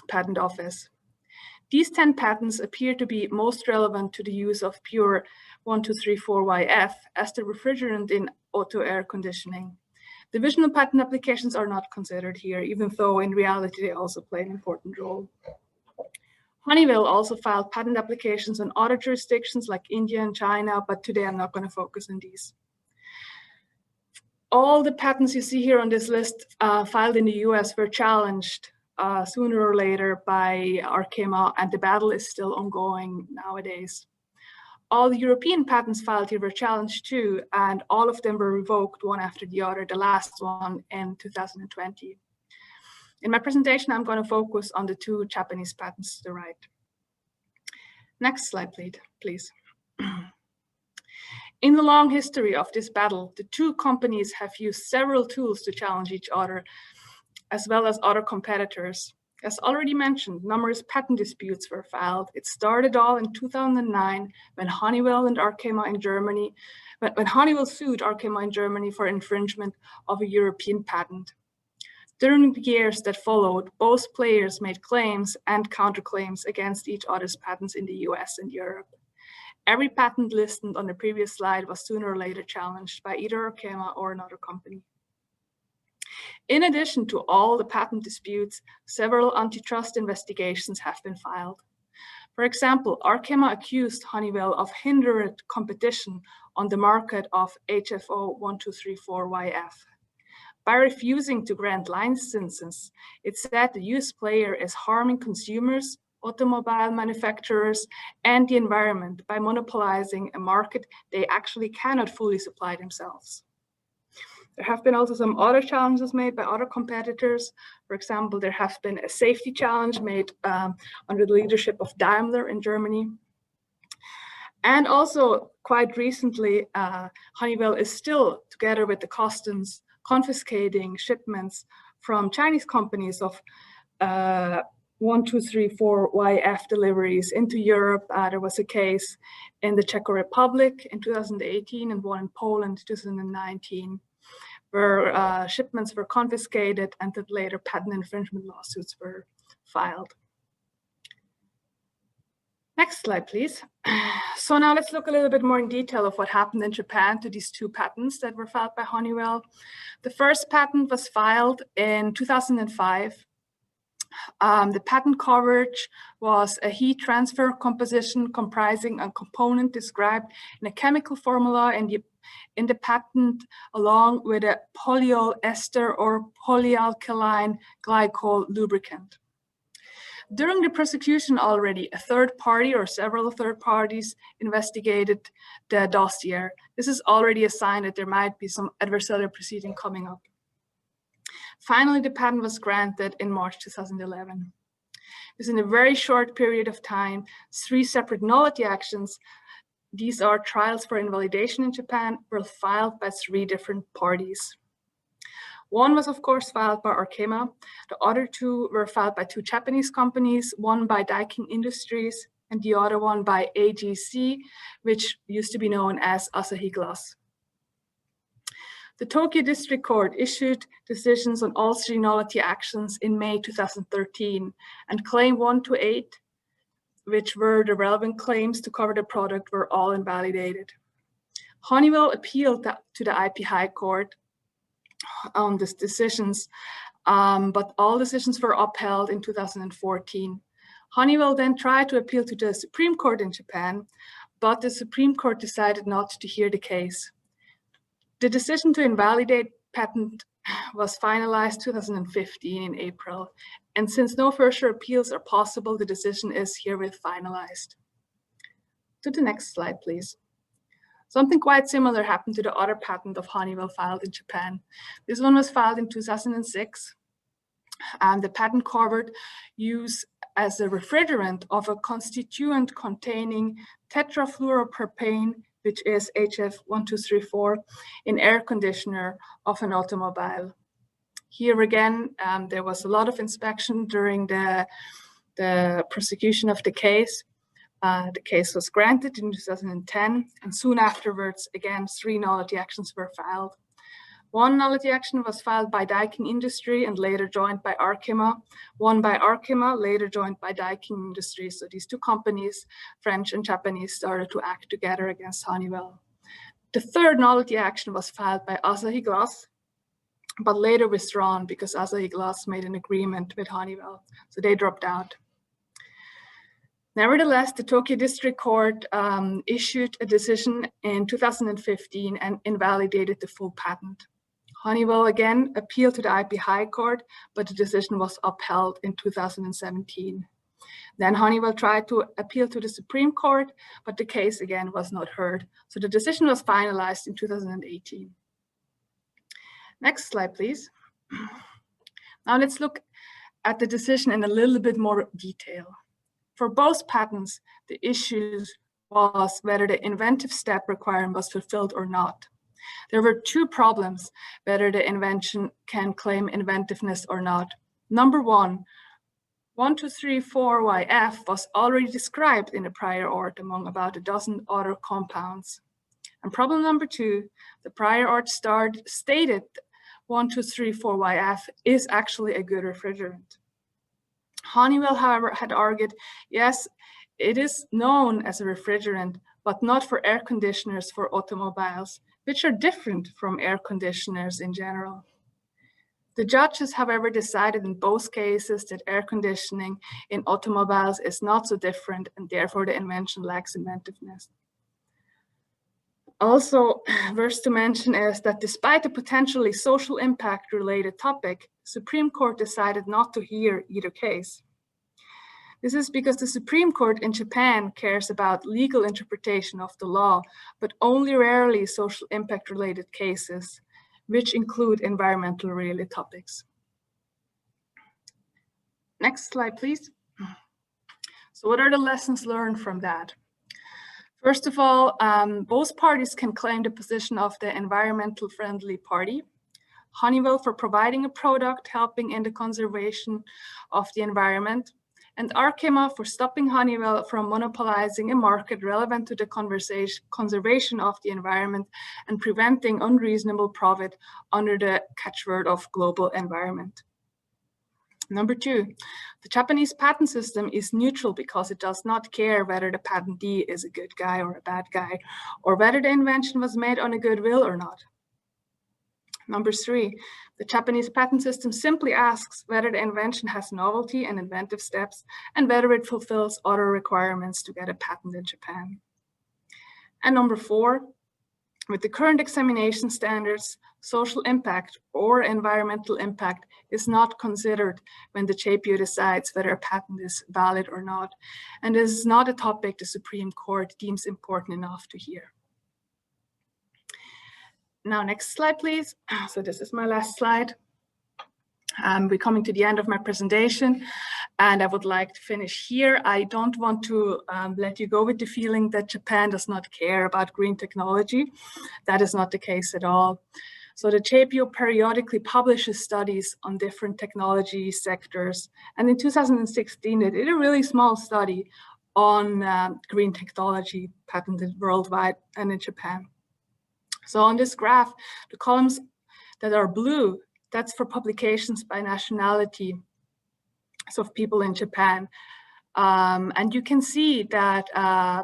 Patent Office. These 10 patents appear to be most relevant to the use of pure 1234YF as the refrigerant in auto air conditioning. Divisional patent applications are not considered here, even though in reality they also play an important role. Honeywell also filed patent applications on other jurisdictions like India and China, but today I'm not going to focus on these. All the patents you see here on this list filed in the US were challenged sooner or later by Arkema, and the battle is still ongoing nowadays. All the European patents filed here were challenged too, and all of them were revoked one after the other, the last one in 2020. In my presentation, I'm going to focus on the 2 Japanese patents to the right. Next slide, please. In the long history of this battle, the 2 companies have used several tools to challenge each other, as well as other competitors. As already mentioned, numerous patent disputes were filed. It started all in 2009 when Honeywell and Arkema in Germany, when Honeywell sued Arkema in Germany for infringement of a European patent. During the years that followed, both players made claims and counterclaims against each other's patents in the US and Europe. Every patent listed on the previous slide was sooner or later challenged by either Arkema or another company. In addition to all the patent disputes, several antitrust investigations have been filed. For example, Arkema accused Honeywell of hindered competition on the market of HFO 1234YF. By refusing to grant licenses, it said the US player is harming consumers, automobile manufacturers, and the environment by monopolizing a market they actually cannot fully supply themselves. There have been also some other challenges made by other competitors. For example, there has been a safety challenge made under the leadership of Daimler in Germany. And also, quite recently, Honeywell is still, together with the customs, confiscating shipments from Chinese companies of 1234YF deliveries into Europe. There was a case in the Czech Republic in 2018 and one in Poland in 2019. Where shipments were confiscated and that later patent infringement lawsuits were filed. Next slide, please. So now let's look a little bit more in detail of what happened in Japan to these 2 patents that were filed by Honeywell. The first patent was filed in 2005. The patent coverage was a heat transfer composition comprising a component described in a chemical formula in the patent, along with a polyol ester or polyalkyline glycol lubricant. During the prosecution already, a third party or several third parties investigated the dossier. This is already a sign that there might be some adversarial proceeding coming up. Finally, the patent was granted in March 2011. Within a very short period of time, 3 separate nullity actions, these are trials for invalidation in Japan, were filed by 3 different parties. One was, of course, filed by Arkema. The other 2 were filed by 2 Japanese companies, one by Daikin Industries and the other one by AGC, which used to be known as Asahi Glass. The Tokyo District Court issued decisions on all 3 nullity actions in May 2013, and claim 1 to 8, which were the relevant claims to cover the product, were all invalidated. Honeywell appealed to the IP High Court on these decisions, but all decisions were upheld in 2014. Honeywell then tried to appeal to the Supreme Court in Japan, but the Supreme Court decided not to hear the case. The decision to invalidate patent was finalized 2015 in April, and since no further appeals are possible, the decision is herewith finalized. To the next slide, please. Something quite similar happened to the other patent of Honeywell filed in Japan. This one was filed in 2006. And the patent covered use as a refrigerant of a constituent containing tetrafluoropropane, which is HF1234, in air conditioner of an automobile. Here again, there was a lot of inspection during the prosecution of the case. The case was granted in 2010, and soon afterwards, again, 3 nullity actions were filed. One nullity action was filed by Daikin Industry and later joined by Arkema. One by Arkema, later joined by Daikin Industry. So these 2 companies, French and Japanese, started to act together against Honeywell. The 3rd nullity action was filed by Asahi Glass, but later withdrawn because Asahi Glass made an agreement with Honeywell. So they dropped out. Nevertheless, the Tokyo District Court issued a decision in 2015 and invalidated the full patent. Honeywell again appealed to the IP High Court, but the decision was upheld in 2017. Then Honeywell tried to appeal to the Supreme Court, but the case again was not heard. So the decision was finalized in 2018. Next slide, please. Now let's look at the decision in a little bit more detail. For both patents, the issue was whether the inventive step requirement was fulfilled or not. There were 2 problems whether the invention can claim inventiveness or not. Number 1, 1234YF was already described in a prior art among about a dozen other compounds. And problem number 2, the prior art stated 1234YF is actually a good refrigerant. Honeywell, however, had argued, yes, it is known as a refrigerant, but not for air conditioners for automobiles, which are different from air conditioners in general. The judges, however, decided in both cases that air conditioning in automobiles is not so different, and therefore the invention lacks inventiveness. Also, worth to mention is that despite the potentially social impact related topic, the Supreme Court decided not to hear either case. This is because the Supreme Court in Japan cares about legal interpretation of the law, but only rarely social impact related cases, which include environmental related topics. Next slide, please. So what are the lessons learned from that? First of all, both parties can claim the position of the environmental friendly party. Honeywell for providing a product helping in the conservation of the environment, and Arkema for stopping Honeywell from monopolizing a market relevant to the conservation of the environment and preventing unreasonable profit under the catchword of global environment. Number 2, the Japanese patent system is neutral because it does not care whether the patentee is a good guy or a bad guy, or whether the invention was made on a goodwill or not. Number 3, the Japanese patent system simply asks whether the invention has novelty and inventive steps and whether it fulfills other requirements to get a patent in Japan. And number 4, with the current examination standards, social impact or environmental impact is not considered when the JPO decides whether a patent is valid or not. And this is not a topic the Supreme Court deems important enough to hear. Now, next slide, please. So this is my last slide. We're coming to the end of my presentation, and I would like to finish here. I don't want to let you go with the feeling that Japan does not care about green technology. That is not the case at all. So the JPO periodically publishes studies on different technology sectors. And in 2016, they did a really small study on green technology patented worldwide and in Japan. So on this graph, the columns that are blue, that's for publications by nationality, so of people in Japan. And you can see that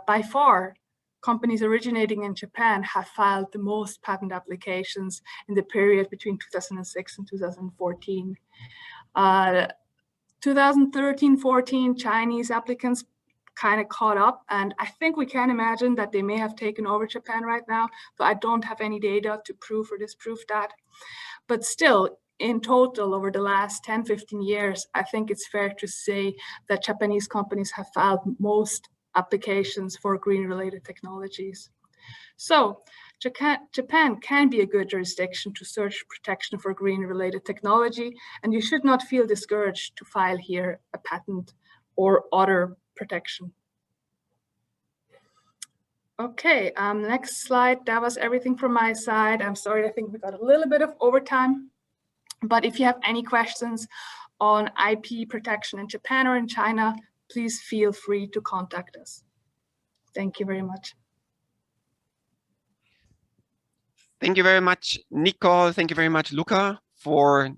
by far, companies originating in Japan have filed the most patent applications in the period between 2006 and 2014. 2013-14, Chinese applicants kind of caught up, and I think we can imagine that they may have taken over Japan right now, so I don't have any data to prove or disprove that. But still, in total, over the last 10-15 years, I think it's fair to say that Japanese companies have filed most applications for green-related technologies. So Japan can be a good jurisdiction to search protection for green-related technology, and you should not feel discouraged to file here a patent or other protection. Okay, next slide. That was everything from my side. I'm sorry, I think we got a little bit of overtime, but if you have any questions on IP protection in Japan or in China, please feel free to contact us. Thank you very much. Thank you very much, Nicole. Thank you very much, Luca, for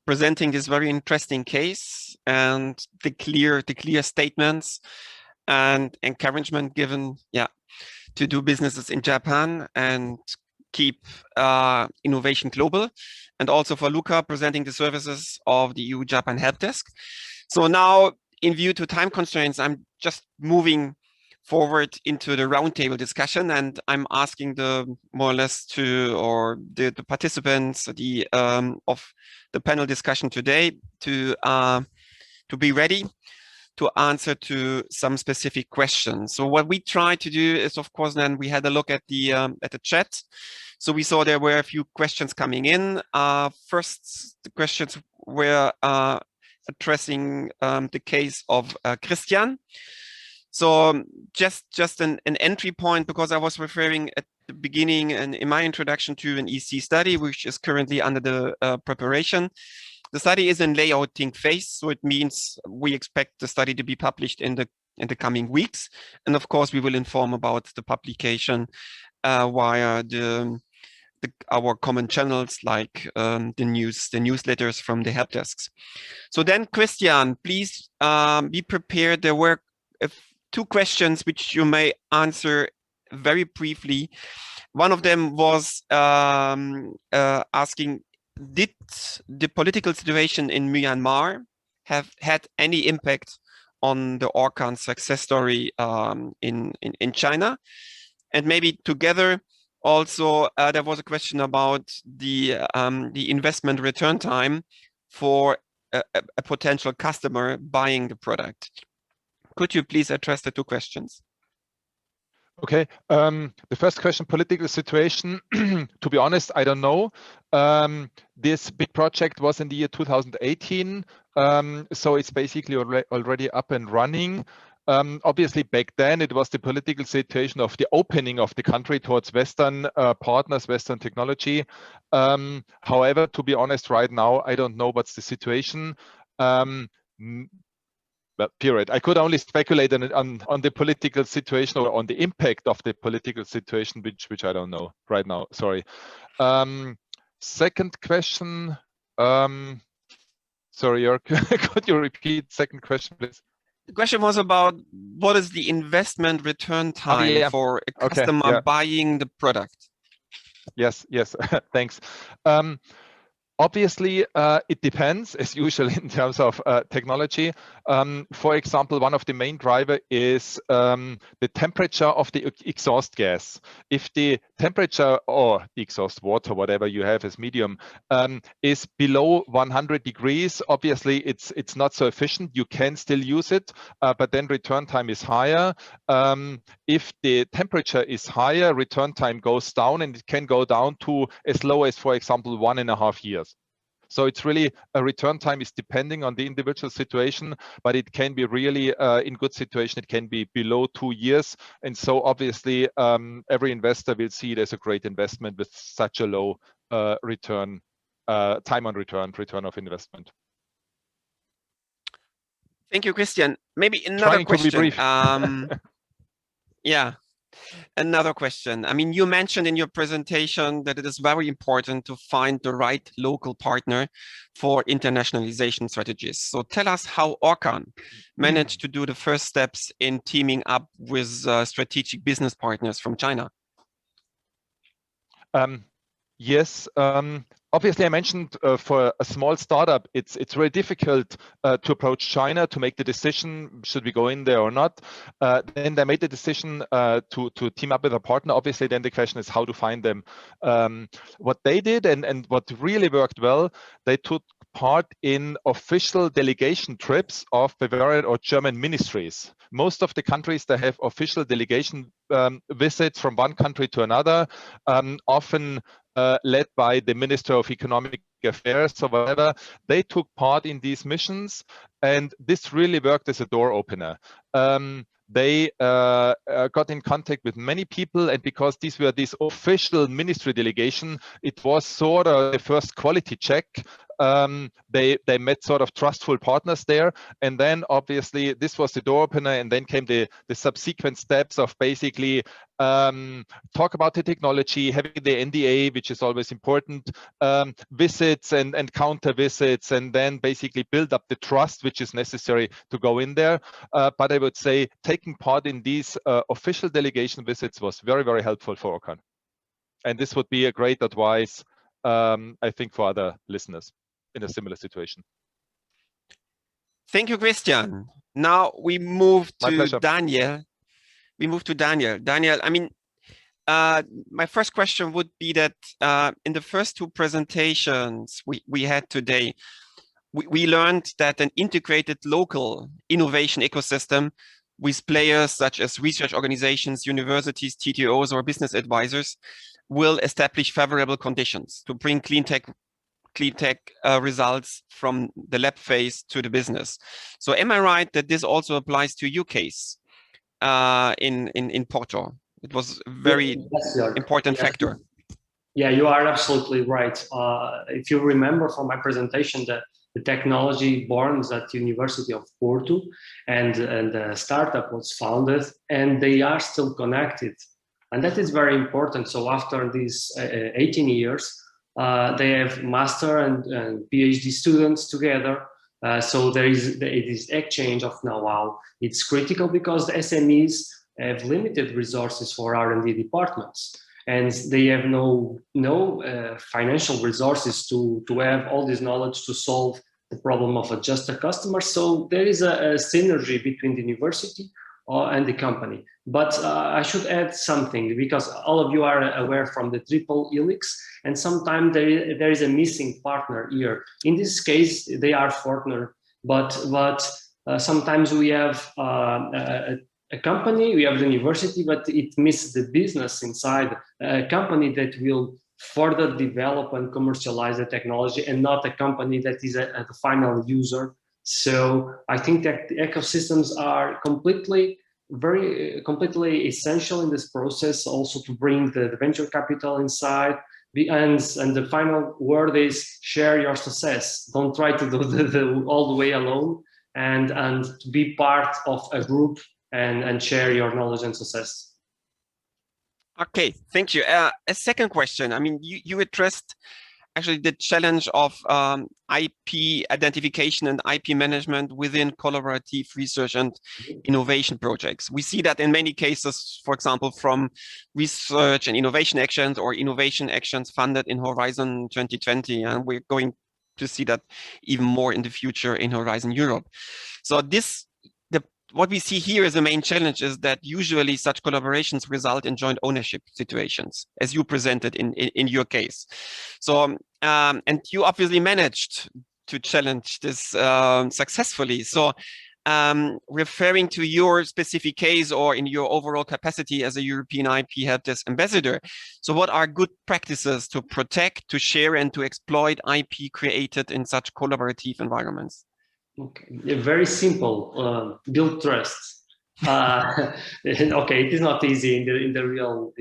presenting this very interesting case and the clear statements and encouragement given, to do businesses in Japan and keep innovation global, and also for Luca presenting the services of the EU-Japan Help Desk. So now, in view to time constraints, I'm just moving forward into the roundtable discussion, and I'm asking the participants of the panel discussion today to be ready to answer to some specific questions. So what we try to do is, of course, then we had a look at the chat. So we saw there were a few questions coming in. First, the questions were addressing the case of Christian. So just an entry point, because I was referring at the beginning and in my introduction to an EC study, which is currently under the preparation. The study is in layouting phase, so it means we expect the study to be published in the coming weeks. And of course, we will inform about the publication via our common channels like the newsletters from the help desks. So then, Christian, please be prepared. There were two questions which you may answer very briefly. One of them was asking, did the political situation in Myanmar have had any impact on the Orkan success story in China? And maybe together also, there was a question about the investment return time for a potential customer buying the product. Could you please address the two questions? Okay, the first question, political situation, to be honest, I don't know. This big project was in the year 2018, so it's basically already up and running. Obviously, back then, it was the political situation of the opening of the country towards Western partners, Western technology. However, to be honest, right now, I don't know what's the situation. Well, period. I could only speculate on the political situation or on the impact of the political situation, which I don't know right now. Sorry. Second question. Sorry, Jörg, could you repeat second question, please? The question was about what is the investment return time for a customer buying the product? Yes, thanks. Obviously, it depends, as usual, in terms of technology. For example, one of the main driver is the temperature of the exhaust gas. If the temperature or the exhaust water, whatever you have as medium, is below 100 degrees, obviously it's not so efficient. You can still use it, but then return time is higher. If the temperature is higher, return time goes down, and it can go down to as low as, for example, 1.5 years. So it's really a return time is depending on the individual situation, but it can be really in good situation, it can be below 2 years. And so obviously every investor will see it as a great investment with such a low return, time on return of investment. Thank you, Christian. Maybe another question. To be brief. Yeah. Another question. I mean, you mentioned in your presentation that it is very important to find the right local partner for internationalization strategies. So tell us how Orkan managed to do the first steps in teaming up with strategic business partners from China. Yes. Obviously, I mentioned for a small startup, it's very difficult to approach China to make the decision, should we go in there or not? Then they made the decision to team up with a partner. Obviously, then the question is how to find them. What they did and what really worked well, they took part in official delegation trips of Bavarian or German ministries. Most of the countries that have official delegation visits from one country to another, often led by the Minister of Economic Affairs or whatever, they took part in these missions, and this really worked as a door opener. They got in contact with many people, and because these were this official ministry delegation, it was sort of the first quality check. They met sort of trustful partners there, and then obviously this was the door opener, and then came the subsequent steps of basically talk about the technology, having the NDA, which is always important, visits and counter visits, and then basically build up the trust which is necessary to go in there. But I would say taking part in these official delegation visits was very, very helpful for Okan. And this would be a great advice, I think, for other listeners in a similar situation. Thank you, Christian. Now we move to Daniel. Daniel, I mean, my first question would be that in the first two presentations we had today, we learned that an integrated local innovation ecosystem with players such as research organizations, universities, TTOs, or business advisors will establish favorable conditions to bring cleantech results from the lab phase to the business. So am I right that this also applies to your case in Porto? It was a very important factor. Yeah, you are absolutely right. If you remember from my presentation, the technology born at the University of Porto, and the startup was founded, and they are still connected. And that is very important. So after these 18 years, they have master and PhD students together. So it is exchange of know-how. It's critical because the SMEs have limited resources for R&D departments, and they have no financial resources to have all this knowledge to solve the problem of a just a customer. So there is a synergy between the university and the company. But I should add something, because all of you are aware from the triple helix, and sometimes there is a missing partner here. In this case, they are partner, but sometimes we have a company, we have the university, but it misses the business inside a company that will further develop and commercialize the technology, and not a company that is the final user. So I think that the ecosystems are completely essential in this process, also to bring the venture capital inside. And the final word is share your success. Don't try to do all the way alone, and to be part of a group and share your knowledge and success. Okay, thank you. A second question. I mean, you addressed actually the challenge of IP identification and IP management within collaborative research and innovation projects. We see that in many cases, for example, from research and innovation actions or innovation actions funded in Horizon 2020, and we're going to see that even more in the future in Horizon Europe. So what we see here as the main challenge is that usually such collaborations result in joint ownership situations, as you presented in your case. So, and you obviously managed to challenge this successfully. So, referring to your specific case or in your overall capacity as a European IP Helpdesk ambassador, so what are good practices to protect, to share, and to exploit IP created in such collaborative environments? Okay, very simple. Build trust. Okay, it is not easy in the real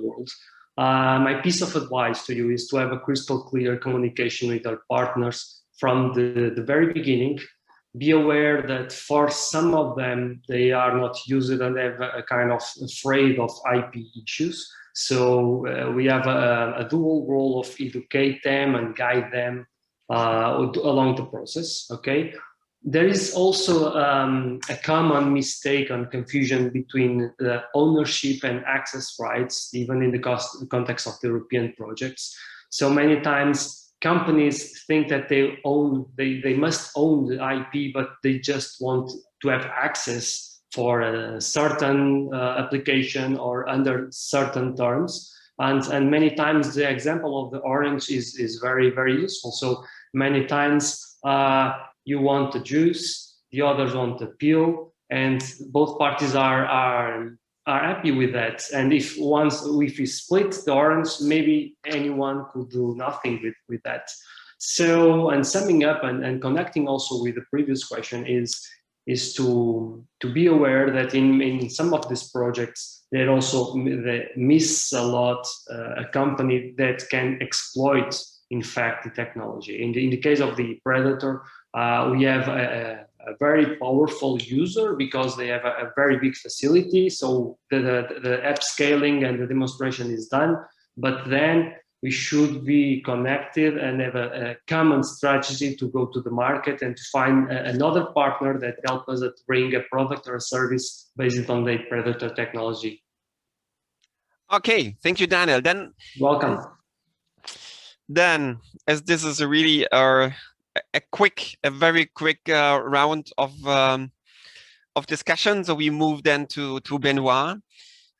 world. My piece of advice to you is to have a crystal clear communication with our partners from the very beginning. Be aware that for some of them, they are not used and have a kind of afraid of IP issues. So we have a dual role of educate them and guide them along the process. Okay. There is also a common mistake and confusion between the ownership and access rights, even in the context of the European projects. So many times companies think that they must own the IP, but they just want to have access for a certain application or under certain terms. And many times the example of the orange is very, very useful. So Many times you want the juice, the others want the peel, and both parties are happy with that. And if we split the orange, maybe anyone could do nothing with that. So, and summing up and connecting also with the previous question is to be aware that in some of these projects, they also miss a lot a company that can exploit, in fact, the technology. In the case of the Predator, we have a very powerful user because they have a very big facility. So the app scaling and the demonstration is done, but then we should be connected and have a common strategy to go to the market and to find another partner that helps us to bring a product or a service based on the Predator technology. Okay, thank you, Daniel. Then welcome. Then, as this is a really a very quick round of discussion, so we move then to Benoit.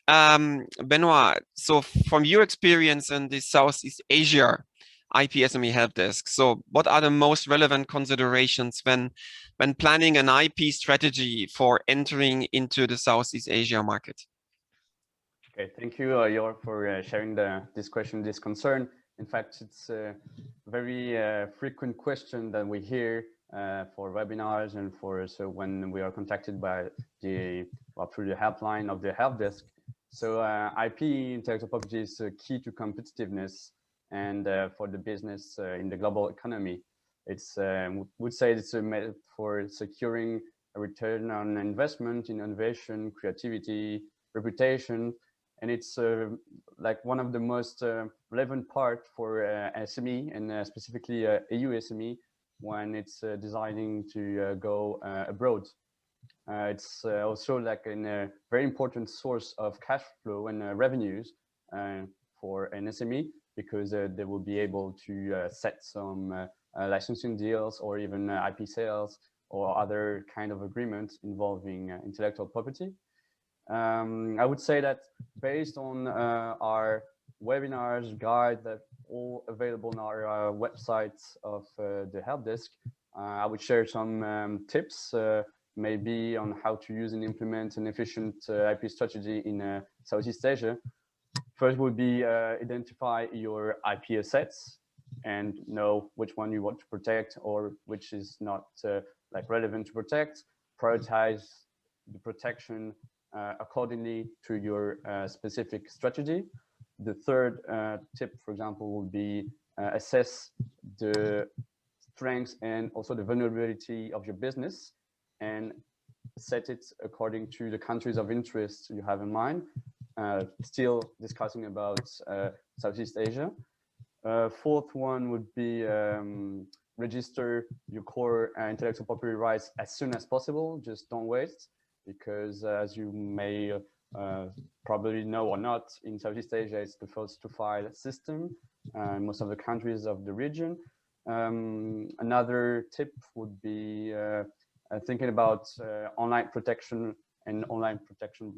Benoit, so from your experience in the Southeast Asia IP SME Helpdesk, so what are the most relevant considerations when planning an IP strategy for entering into the Southeast Asia market? Okay, thank you, Jörg, for sharing this question, this concern. In fact, it's a very frequent question that we hear for webinars and so when we are contacted by through the helpline of the help desk. So IP intellectual property is key to competitiveness and for the business in the global economy. It's would say it's a method for securing a return on investment in innovation, creativity, reputation, and it's like one of the most relevant part for SME and specifically EU SME when it's deciding to go abroad. It's also like a very important source of cash flow and revenues for an SME because they will be able to set some licensing deals or even IP sales or other kind of agreements involving intellectual property. I would say that based on our webinars guide that all available on our websites of the help desk, I would share some tips maybe on how to use and implement an efficient IP strategy in Southeast Asia. First would be identify your IP assets and know which one you want to protect or which is not like relevant to protect. Prioritize the protection accordingly to your specific strategy. The third tip, for example, would be assess the strengths and also the vulnerability of your business and set it according to the countries of interest you have in mind. Still discussing about Southeast Asia. Fourth one would be register your core intellectual property rights as soon as possible. Just don't waste, because as you may probably know or not, in Southeast Asia, it's the first to file system in most of the countries of the region. Another tip would be thinking about online protection and online protection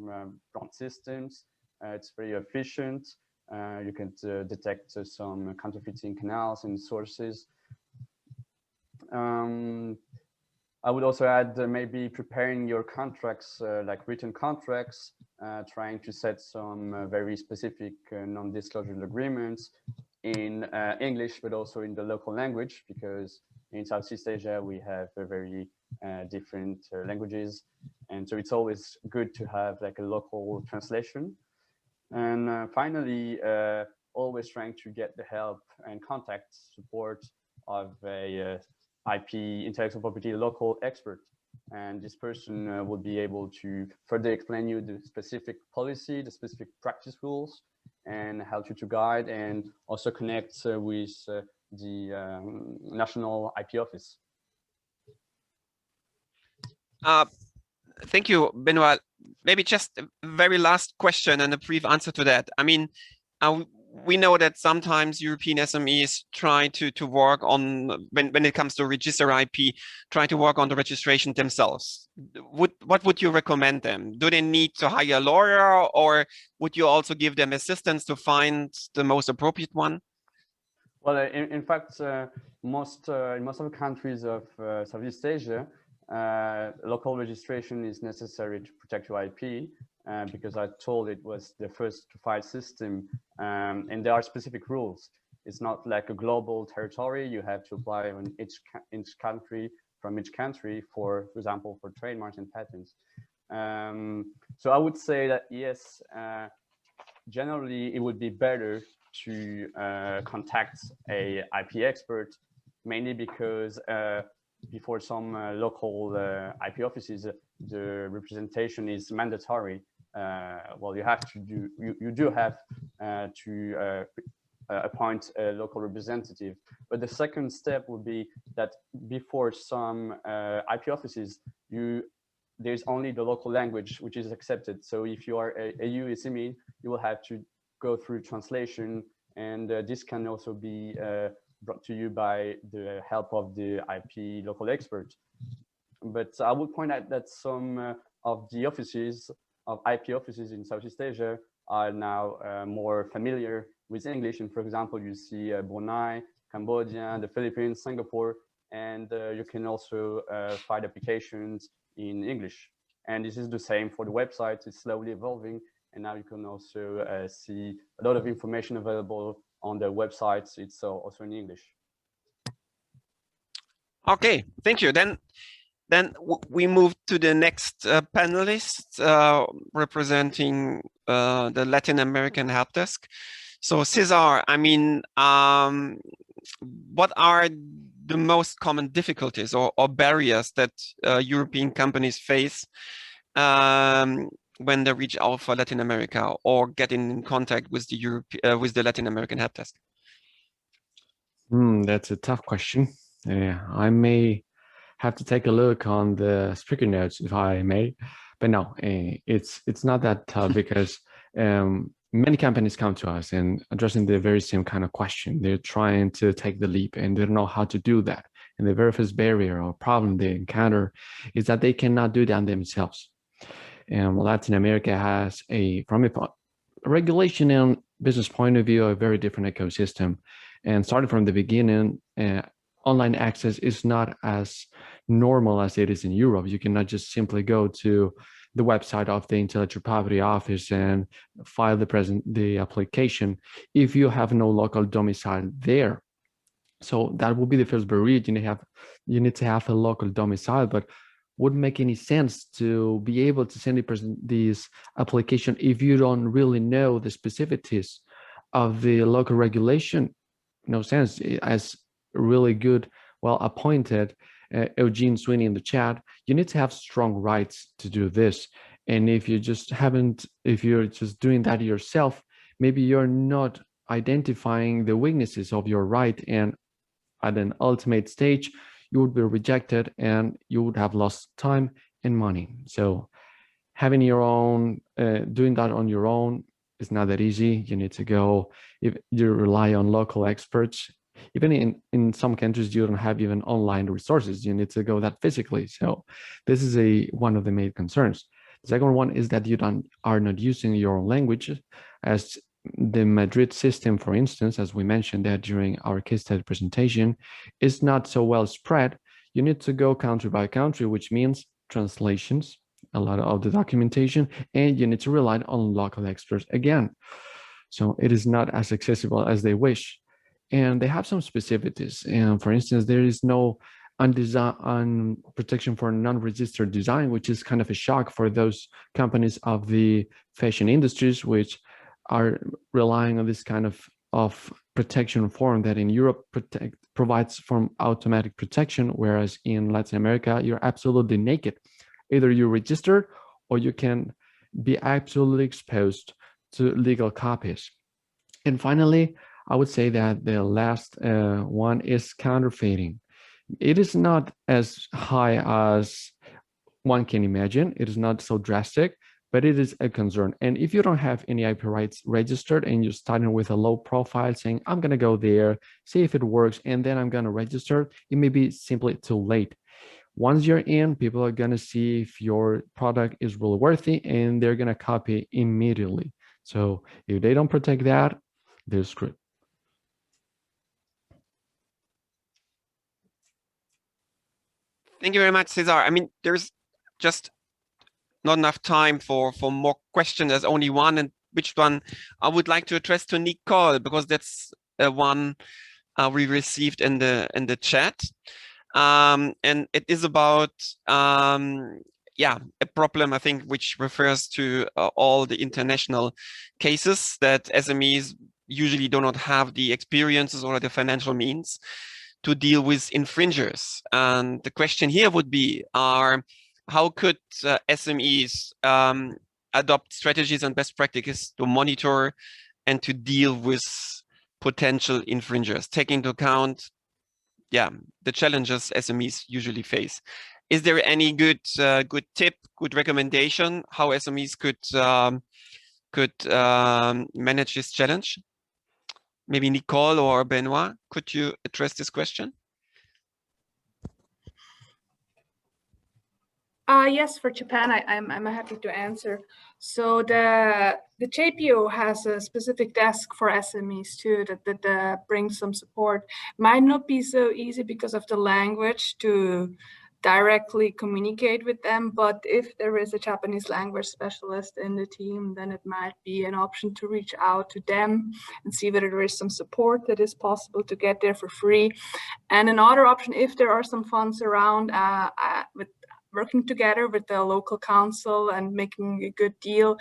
front systems. It's very efficient. You can detect some counterfeiting canals and sources. I would also add maybe preparing your contracts, like written contracts, trying to set some very specific non-disclosure agreements in English, but also in the local language, because in Southeast Asia, we have very different languages. And so it's always good to have like a local translation. And finally, always trying to get the help and contact support of a IP intellectual property local expert. And this person will be able to further explain you the specific policy, the specific practice rules, and help you to guide and also connect with the national IP office. Thank you, Benoit. Maybe just a very last question and a brief answer to that. I mean, we know that sometimes European SMEs try to work on, when it comes to register IP, try to work on the registration themselves. What would you recommend them? Do they need to hire a lawyer, or would you also give them assistance to find the most appropriate one? Well, in fact, in most of the countries of Southeast Asia, local registration is necessary to protect your IP, because I told it was the first to file system, and there are specific rules. It's not like a global territory. You have to apply on each country, from each country, for example, for trademarks and patents. So I would say that yes, generally it would be better to contact a IP expert, mainly because before some local IP offices, the representation is mandatory. Well, you have to do, you do have to appoint a local representative. But the second step would be that before some IP offices, there's only the local language which is accepted. So if you are a EU SME, you will have to go through translation, and this can also be brought to you by the help of the IP local expert. But I would point out that some of the offices of IP offices in Southeast Asia are now more familiar with English. And for example, you see Brunei, Cambodia, the Philippines, Singapore, and you can also file applications in English. And this is the same for the website. It's slowly evolving. And now you can also see a lot of information available on the websites. It's also in English. Okay, thank you. Then we move to the next panelist representing the Latin American help desk. So Cesar, I mean, what are the most common difficulties or barriers that European companies face when they reach out for Latin America or get in contact with the Latin American help desk? That's a tough question. I may have to take a look on the speaker notes, if I may, but no, it's not that tough because many companies come to us and addressing the very same kind of question. They're trying to take the leap and they don't know how to do that. And the very first barrier or problem they encounter is that they cannot do that themselves. And Latin America has from a regulation and business point of view, a very different ecosystem. And starting from the beginning, online access is not as normal as it is in Europe. You cannot just simply go to the website of the Intellectual Property Office and file the application if you have no local domicile there. So that will be the first barrier. You need to have a local domicile, but wouldn't make any sense to be able to send this application if you don't really know the specificities of the local regulation. No sense. As really good, well appointed Eugene Sweeney in the chat, you need to have strong rights to do this. And if you're just doing that yourself, maybe you're not identifying the weaknesses of your right, and at an ultimate stage you would be rejected and you would have lost time and money. So having your own, doing that on your own is not that easy. You need to go, if you rely on local experts. Even in some countries, you don't have even online resources. You need to go that physically. So this is one of the main concerns. The second one is that you are not using your own language, as the Madrid system, for instance, as we mentioned that during our case study presentation, is not so well spread. You need to go country by country, which means translations, a lot of the documentation, and you need to rely on local experts again. So it is not as accessible as they wish. And they have some specificities. And for instance, there is no protection for non-registered design, which is kind of a shock for those companies of the fashion industries, which are relying on this kind of protection form that in Europe provides from automatic protection, whereas in Latin America, you're absolutely naked. Either you register or you can be absolutely exposed to legal copies. And finally, I would say that the last one is counterfeiting. It is not as high as one can imagine. It is not so drastic, but it is a concern. And if you don't have any IP rights registered and you're starting with a low profile saying, I'm going to go there, see if it works, and then I'm going to register, it may be simply too late. Once you're in, people are going to see if your product is really worthy and they're going to copy immediately. So if they don't protect that, they're screwed. Thank you very much, Cesar. I mean, there's just not enough time for more questions. There's only one, and which one I would like to address to Nicole, because that's one we received in the chat. And it is about a problem, I think, which refers to all the international cases that SMEs usually do not have the experiences or the financial means to deal with infringers. And the question here would be, how could SMEs adopt strategies and best practices to monitor and to deal with potential infringers, taking into account the challenges SMEs usually face? Is there any good tip, good recommendation how SMEs could manage this challenge? Maybe Nicole or Benoit, could you address this question? Yes, for Japan, I'm happy to answer. So the JPO has a specific desk for SMEs too that brings some support. Might not be so easy because of the language to directly communicate with them, but if there is a Japanese language specialist in the team, then it might be an option to reach out to them and see whether there is some support that is possible to get there for free. And another option, if there are some funds around, with working together with the local council and making a good deal,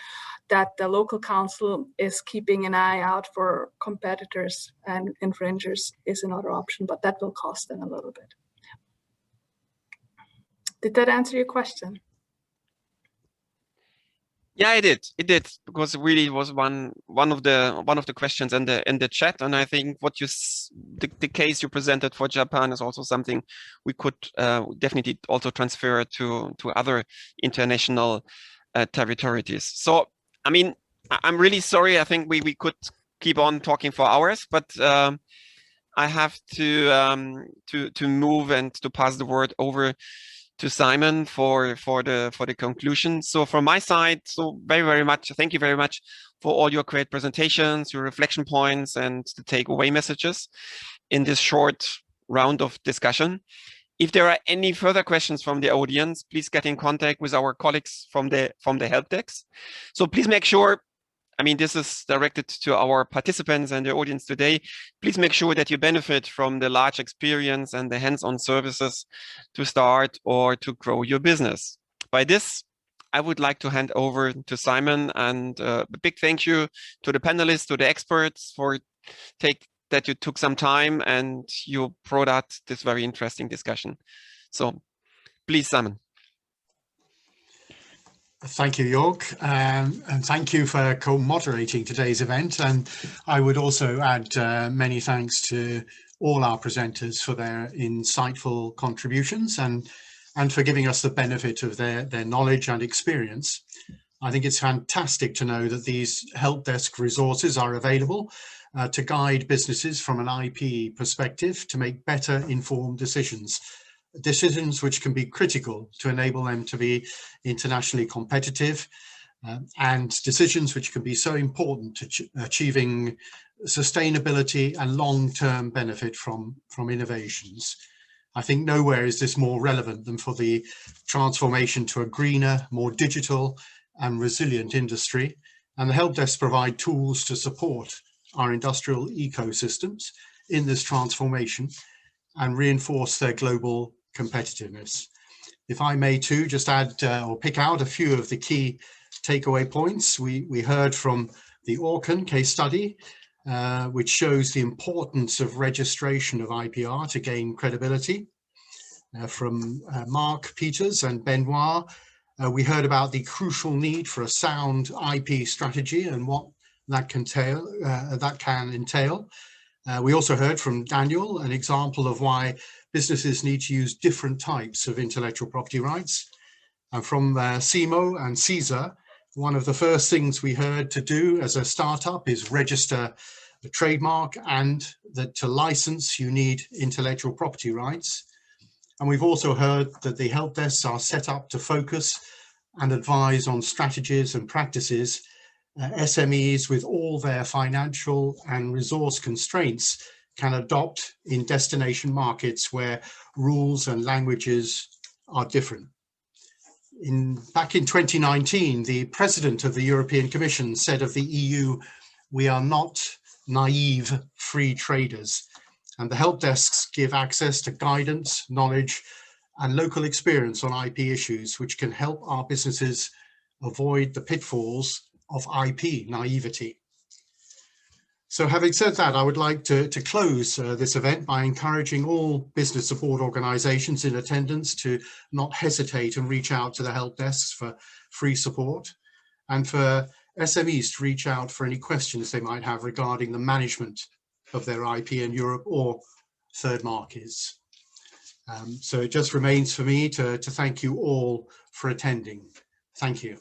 that the local council is keeping an eye out for competitors and infringers is another option, but that will cost them a little bit. Did that answer your question? Yeah, it did. It did, because really it was one of the questions in the chat, and I think what the case you presented for Japan is also something we could definitely also transfer to other international territories. So, I mean, I'm really sorry. I think we could keep on talking for hours, but I have to move and to pass the word over to Simon for the conclusion. So from my side, so very much, thank you very much for all your great presentations, your reflection points, and the takeaway messages in this short round of discussion. If there are any further questions from the audience, please get in contact with our colleagues from the help desk. So please make sure, I mean, this is directed to our participants and the audience today. Please make sure that you benefit from the large experience and the hands-on services to start or to grow your business. By this, I would like to hand over to Simon, and a big thank you to the panelists, to the experts for that you took some time and you brought out this very interesting discussion. So please, Simon. Thank you, Jörg, and thank you for co-moderating today's event. And I would also add many thanks to all our presenters for their insightful contributions and for giving us the benefit of their knowledge and experience. I think it's fantastic to know that these help desk resources are available to guide businesses from an IP perspective to make better informed decisions which can be critical to enable them to be internationally competitive, and decisions which can be so important to achieving sustainability and long-term benefit from innovations. I think nowhere is this more relevant than for the transformation to a greener, more digital and resilient industry. And the help desks provide tools to support our industrial ecosystems in this transformation and reinforce their global competitiveness. If I may too, just add or pick out a few of the key takeaway points. We heard from the Orkin case study, which shows the importance of registration of IPR to gain credibility. From Mark Peters and Benoit, we heard about the crucial need for a sound IP strategy and what that can entail. We also heard from Daniel an example of why businesses need to use different types of intellectual property rights. And from CIMO and CISA, one of the first things we heard to do as a startup is register a trademark, and that to license you need intellectual property rights. And we've also heard that the help desks are set up to focus and advise on strategies and practices SMEs with all their financial and resource constraints can adopt in destination markets where rules and languages are different. Back in 2019, the President of the European Commission said of the EU, "We are not naive free traders," and the help desks give access to guidance, knowledge, and local experience on IP issues, which can help our businesses avoid the pitfalls of IP naivety. So having said that, I would like to close this event by encouraging all business support organizations in attendance to not hesitate and reach out to the help desks for free support, and for SMEs to reach out for any questions they might have regarding the management of their IP in Europe or third markets. So it just remains for me to thank you all for attending. Thank you.